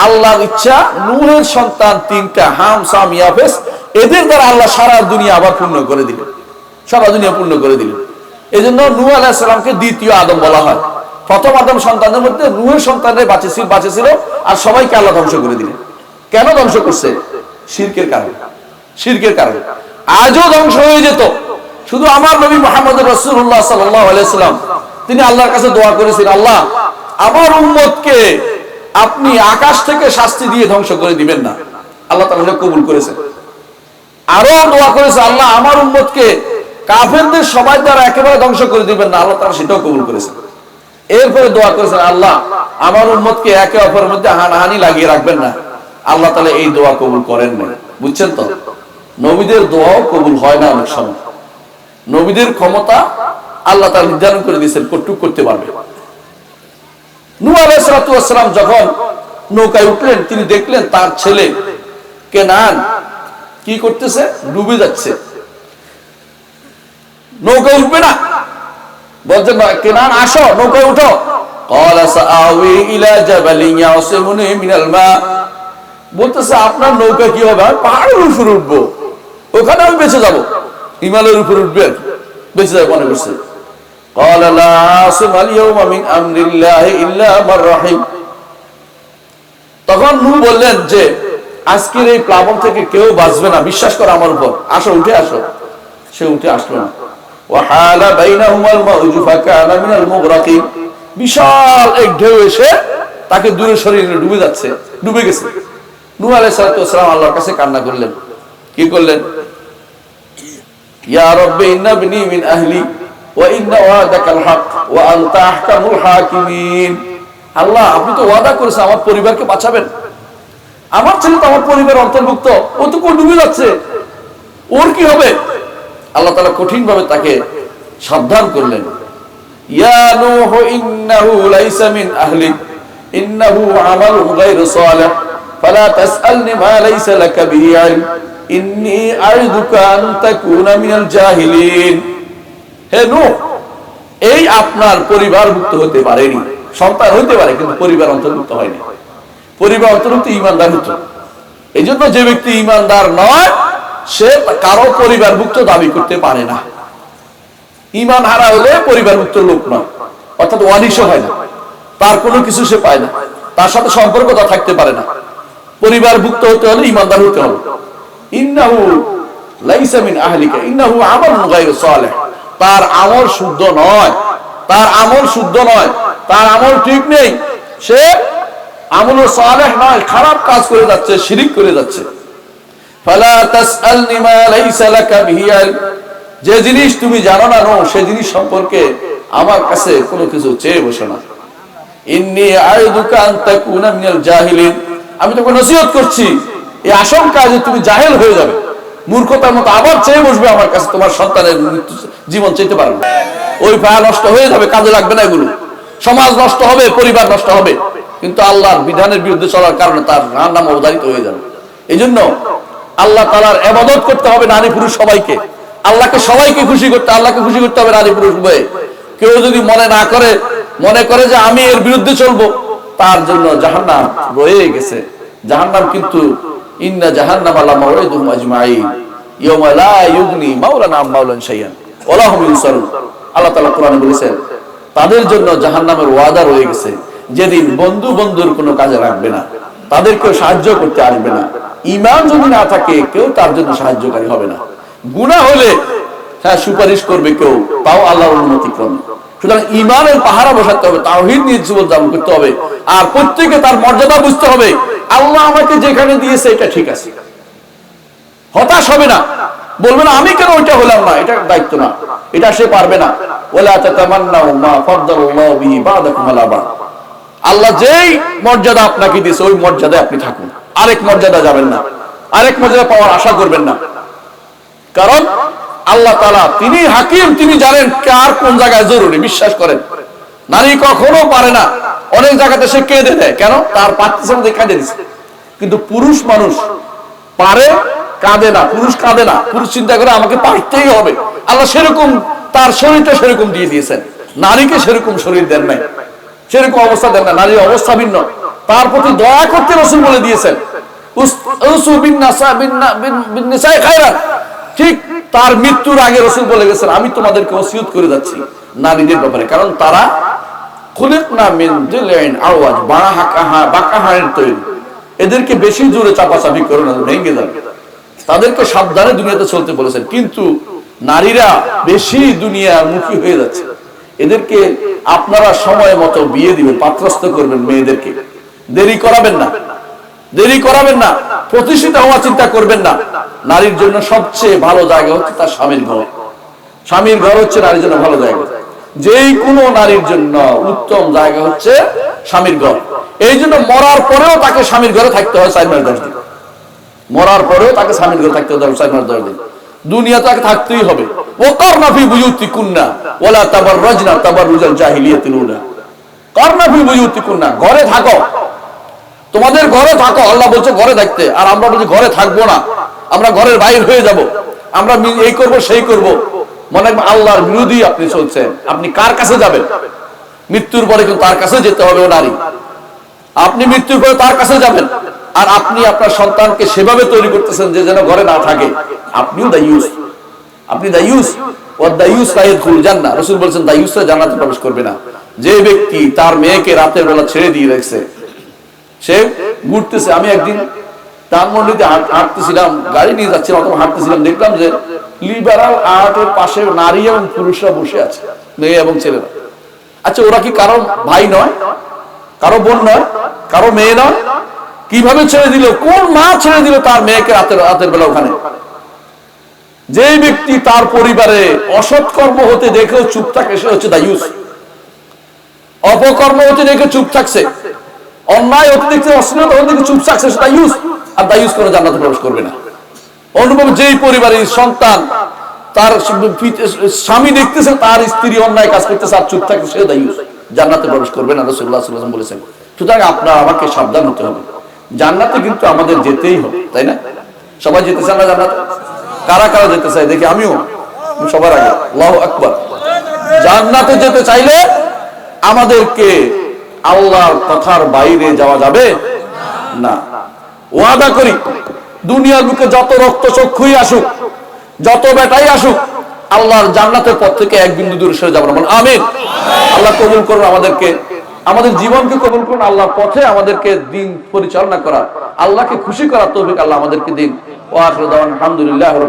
আল্লাহর ইচ্ছা নূহের সন্তান 3টা হাম সাম ইয়াফেস, এদের দ্বারা আল্লাহ সারা দুনিয়া আবার পূর্ণ করে দিলেন, সারা দুনিয়া পূর্ণ করে দিলেন। এই জন্য নূহ আলাইহিস সালামকে দ্বিতীয় আদম বলা হয়। প্রথম আদম সন্তানদের মধ্যে নূহের সন্তানরা বাঁচেছিল, আর সবাইকে আল্লাহ ধ্বংস করে দিলেন। কেন ধ্বংস করছে? শিরকের কারণে। শিরকের কারণে আজও ধ্বংস হয়ে যেত। শুধু আমার নবী মুহাম্মদ রাসূলুল্লাহ সাল্লাল্লাহু আলাইহি সাল্লাম তিনি আল্লাহর কাছে দোয়া করেছেন, আল্লাহ আমার উম্মতকে আপনি আকাশ থেকে শাস্তি দিয়ে ধ্বংস করে দিবেন না। আল্লাহ তাআলা কবুল করেছেন। আরো দোয়া করেছে, আল্লাহ আমার উম্মতকে কাফেরদের সবাই দ্বারা একেবারে ধ্বংস করে দিবেন না। আল্লাহ তাআলা সেটাও কবুল করেছেন। এরপরে দোয়া করেছেন, আল্লাহ আমার উম্মতকে একে অপরের মধ্যে হানাহানি লাগিয়ে রাখবেন না। আল্লাহ তাআলা এই দোয়া কবুল করেন না। বুঝছেন তো, নবীদের দোয়াও কবুল হয় না অনেক সময়। নবীদের ক্ষমতা আল্লাহ তাআলা নির্ধারণ করে দিয়েছেন কতটুকু করতে পারবে। নূহ আলাইহিস সালাম যখন নৌকায় উঠলেন, তিনি দেখলেন তার ছেলে কেনান কি করতেছে, ডুবে যাচ্ছে। নৌকায় উঠবে না, বলছেন কেনান আসো নৌকায় উঠো। ক্বালা সাআওয়ি ইলা জাবালিন ইয়াসিমুনি মিনাল মা, বলতেছে আপনার নৌকা কি হবে, আমি পাহাড়ের উপরে উঠবো, ওখানে আমি বেঁচে যাবো। হিমালয়ের উপরে উঠবেন, বেঁচে যাবে মনে করছে। ক্বালা লা আসিমাল ইয়াওমা মিন আমরিল্লাহি ইল্লা মান রাহিম। তখন নূহ বললেন যে আজকের এই প্লাবন থেকে কেউ বাঁচবে না, বিশ্বাস করো আমার উপর, আসো উঠে আসো। সে উঠে আসলো না। ওয়াহালা বাইনাহুমাল মাউজু ফাকানা মিনাল মুগরাকিন, বিশাল এক ঢেউ এসে তাকে দূরে সরিয়ে নিয়ে ডুবে যাচ্ছে, ডুবে গেছে। নূহ আলাইহিস সালাম আল্লাহর কাছে কান্না করলেন। কি করলেন? ইয়া রাব্বি ইন্না ইবনি মিন আহলি ওয়া ইন্না ওয়াদাকাল হক ওয়া আনতা আহকামুল হাকিমিন। আল্লাহ আপনি তো ওয়াদা করেছেন আমার পরিবারকে বাঁচাবেন, আমার ছেলে তো আমার পরিবার অন্তর্ভুক্ত, ও তো ডুবে যাচ্ছে, ওর কি হবে? আল্লাহ তাআলা কঠিন ভাবে তাকে সাবধান করলেন। ইয়া নূহ ইন্নাহু লাইসা মিন আহলি ইন্নাহু আমালুন গায়রু সালিহ ফালা তাসআলনি মা লাইসা লাকা বিহি ইলম ইন্নী আ'ইদুকা আন তাকুনা মিনাল জাহিলিন। হে নূহ, এই আপনার পরিবারভুক্ত হতে পারেনি, সন্তান হইতে পারে কিন্তু পরিবার অন্তর্ভুক্ত হয়নি। পরিবার অন্তর্ভুক্ত ঈমানদার হতো। এই জন্য যে ব্যক্তি ঈমানদার নয় সে কারো পরিবারভুক্ত দাবি করতে পারে না। ঈমান হারা হলে পরিবারভুক্ত লোক নয়, অর্থাৎ ওয়ারিশ হয় না, তার কোনো কিছু সে পায় না, তার সাথে সম্পর্কটা থাকতে পারে না। পরিবারভুক্ত হতে হলে ঈমানদার হতে হবে। ইন্নাহু লাইসা মিন আহলিকা ইন্নাহু আমালুন গায়রু সালিহ, তার আমল শুদ্ধ নয়, তার আমল শুদ্ধ নয়, তার আমল ঠিক নেই, সে আমল সালেহ নয়, খারাপ কাজ করে যাচ্ছে, শিরিক করে যাচ্ছে। ফালা তাসআলনি মা লাইসা লাকা বিহি ইলম, যে জিনিস তুমি জানো না সে জিনিস সম্পর্কে আমার কাছে কোনো কিছু চেয়ে বসো না। ইন্নী আ'ইদুকা আন তাকুনা মিনাল জাহিলিন, আমি তোকে নসিহত করছি এই আশঙ্কা যে তুমি জাহেল হয়ে যাবে, মূর্খতার মতো আবার চেয়ে বসবে আমার কাছে, তোমার সন্তানের জীবন চাইতে পারবে না। ওই ভায়া নষ্ট হয়ে যাবে, কাজে লাগবে না এগুলো, সমাজ নষ্ট হবে, পরিবার নষ্ট হবে, কিন্তু আল্লাহর বিধানের বিরুদ্ধে চলার কারণে তার নাম অবধারিত হয়ে যাবে। এই জন্য আল্লাহ তাআলার ইবাদত করতে হবে নারী পুরুষ সবাইকে, আল্লাহকে সবাইকে খুশি করতে, আল্লাহকে খুশি করতে হবে নারী পুরুষ উভয়ে। কেউ যদি মনে করে যে আমি এর বিরুদ্ধে চলবো, তার জন্য জাহান্নাম রয়ে গেছে। জাহান্নাম কিন্তু ইন্না জাহান্নামা লামাওয়িদুহুম আজমাইন ইয়াওমা লা ইউগনি মাওলান আম মাওলান শাইআন ওয়া লাহুম ইনসারুন। আল্লাহ তাআলা কোরআনে বলেছেন তাদের জন্য জাহান্নামের ওয়াদা রয়ে গেছে, যেদিন বন্ধু বন্ধুর কোনো কাজে লাগবে না, তাদেরকে সাহায্য করতে আসবে না। ঈমান যদি না থাকে কেউ তার জন্য সাহায্যকারী হবে না। গুনাহ হলে হ্যাঁ সুপারিশ করবে কেউ, তাও আল্লাহর অনুমতি ক্রমে। সুতরাং ঈমানের পাহারা বসাতে হবে, তাওহীদ নিয়ে জীবন যাপন করতে হবে, আর প্রত্যেকে তার মর্যাদা বুঝতে হবে। আল্লাহ আমাকে যেখানে দিয়েছে এটা ঠিক আছে, হতাশ হবে না, বলবে না আমি কেন ওইটা হলাম না, এটা দায়িত্ব না, এটা সে পারবে না। ওয়ালা তাতামান্নাউ মা ফাদ্দালাল্লাহু বিহি বা'দাকুম আলা বা'দ, আল্লাহ যেই মর্যাদা আপনাকে দিয়েছে ওই মর্যাদায় আপনি থাকুন, আরেক মর্যাদা যাবেন না, আরেক মর্যাদা পাওয়ার আশা করবেন না। কারণ আল্লাহ তাআলা তিনি হাকিম, তিনি জানেন কার কোন জায়গায় জরুরি। বিশ্বাস করেন, নারী কখনো পারে না অনেক জায়গাতে সে কেঁদে দেয়, কেন? তার পাচ্ছে মধ্যে কাঁদে দিচ্ছে। কিন্তু পুরুষ মানুষ পারে, কাঁদে না। পুরুষ কাঁদে না, পুরুষ চিন্তা করে আমাকে পারতেই হবে। আল্লাহ সেরকম তার শরীরটা সেরকম দিয়ে দিয়েছেন, নারীকে সেরকম শরীর দেন নাই, সেরকম অবস্থা দেন না। নারীর অবস্থা ভিন্ন, তার প্রতি দয়া করতে রাসূল বলে দিয়েছেন ঠিক তার মৃত্যুর আগে রাসূল বলে গেছেন আমি তোমাদেরকে ওসিয়ত করে যাচ্ছি নারীদের ব্যাপারে, কারণ তারা খুলিকনা মিন দিলইন আওয়াজ, বাঁকা হাড়ের তৈরি। এদেরকে বেশি জোরে চাপাচাপি করো না, ভেঙে যাবে। তাদেরকে সাবধানে দুনিয়াতে চলতে বলেছেন। কিন্তু নারীরা বেশি দুনিয়ামুখী হয়ে যাচ্ছে। এদেরকে আপনারা সময় মতো বিয়ে দিবেন, পাত্রস্থ করবেন মেয়েদেরকে, দেরি করাবেন না, দেরি করাবেন না, প্রতিষ্ঠিত হওয়া চিন্তা করবেন না। নারীর জন্য সবচেয়ে ভালো জায়গা হচ্ছে তার স্বামীর ঘর। স্বামীর ঘর হচ্ছে নারীর জন্য ভালো জায়গা। যেই কোনো নারীর জন্য উত্তম জায়গা হচ্ছে স্বামীর ঘর। এই জন্য মরার পরেও তাকে স্বামীর ঘরে থাকতে হয় 4 মাস 10 দিন। মরার পরেও তাকে স্বামীর ঘরে থাকতে হবে 4 মাস 10 দিন। দুনিয়া তাকে থাকতেই হবে। ওয়াকারনা ফি বুয়ুতিকুন্না ওয়ালা তাবাররাজনা তাবাররুজাল জাহিলিয়াতিল উলা। কারনা ফি বুয়ুতিকুন্না, ঘরে থাকো, তোমাদের ঘরে থাকো। আল্লাহ বলছে ঘরে থাকতে, আর আমরা বলছি ঘরে থাকবো না, আমরা ঘরের বাইরে হয়ে যাব, আমরা এই করব সেই করব। মনে হয় আল্লাহর বিরোধী আপনি চলছেন। আপনি কার কাছে যাবেন? মৃত্যুর পরে কিন্তু তার কাছে যেতে হবে। ও নারী, আপনি মৃত্যুর পরে তার কাছে যাবেন, আর আপনি আপনার সন্তানকে সেভাবে তৈরি করতেছেন যে যেন ঘরে না থাকে। আপনিও দায়ুস, আপনি দায়ুস। ও দায়ুস লা ইয়াদখুলুল জান্নাহ, রাসূল বলেছেন দায়ুসরা জান্নাতে প্রবেশ করবে না। যে ব্যক্তি তার মেয়েকে রাতের বেলা ছেড়ে দিয়ে রাখছে, সে ঘুরতেছে। আমি একদিন ধানমন্ডিতে হাঁটতেছিলাম, গাড়ি নিয়ে যাচ্ছিলাম, অথবা হাঁটতেছিলাম, দেখলাম যে লিবারাল আর্টের পাশে নারী এবং পুরুষরা বসে আছে, মেয়ে এবং ছেলেরা। আচ্ছা, ওরা কি কারো ভাই নয়, কারো বোন নয়, কারো মেয়ে নয়? কিভাবে ছেড়ে দিল? কোন মা ছেড়ে দিল তার মেয়েকে রাতের বেলা ওখানে? যে ব্যক্তি তার পরিবারে অসৎকর্ম হতে দেখেও চুপ থাকে, সে হচ্ছে দায়ুস। অপকর্ম হতে দেখে চুপ থাকছে, অন্যায় হতে দেখছে, অশ্লীলতা হতে দেখে চুপ থাকছে, সে দায়ুস। আর দায়ুস করে জান্নাতে প্রবেশ করবে না। অনুভব, যেই পরিবারের সন্তান তার স্বামী দেখতেছে তার স্ত্রী অন্যায় কাজ করতেছে আর চুপ থাকছে, সে দায়ুস, জান্নাতে প্রবেশ করবে না, রাসূলুল্লাহ সাল্লাল্লাহু আলাইহি ওয়াসাল্লাম বলেছেন। সুতরাং আপনার আমাকে সাবধান হতে হবে। জান্নাতে কিন্তু আমাদের যেতেই হবে, তাই না? সবাই যেতে চান না জান্নাতে? কারা কারা যেতে চায় দেখি? আমিও সবার আগে আল্লাহু আকবার। জান্নাতে যেতে চাইলে আমাদেরকে আল্লাহর কথার বাইরে যাওয়া যাবে না। ওয়াদা করি, দুনিয়ার বুকে যত রক্ত চক্ষুই আসুক, যত বেটাই আসুক, আল্লাহর জান্নাতের পথ থেকে এক বিন্দু দূরে সরে যাবো না। বলুন আমিন। আল্লাহ কবুল করুন আমাদেরকে, আমাদের জীবনকে কবুল করুন। আল্লাহর পথে আমাদেরকে দিন পরিচালনা করা, আল্লাহকে খুশি করার তৌফিক আল্লাহ আমাদেরকে দিন। ওয়া আখিরু দাওয়ানা আলহামদুলিল্লাহ।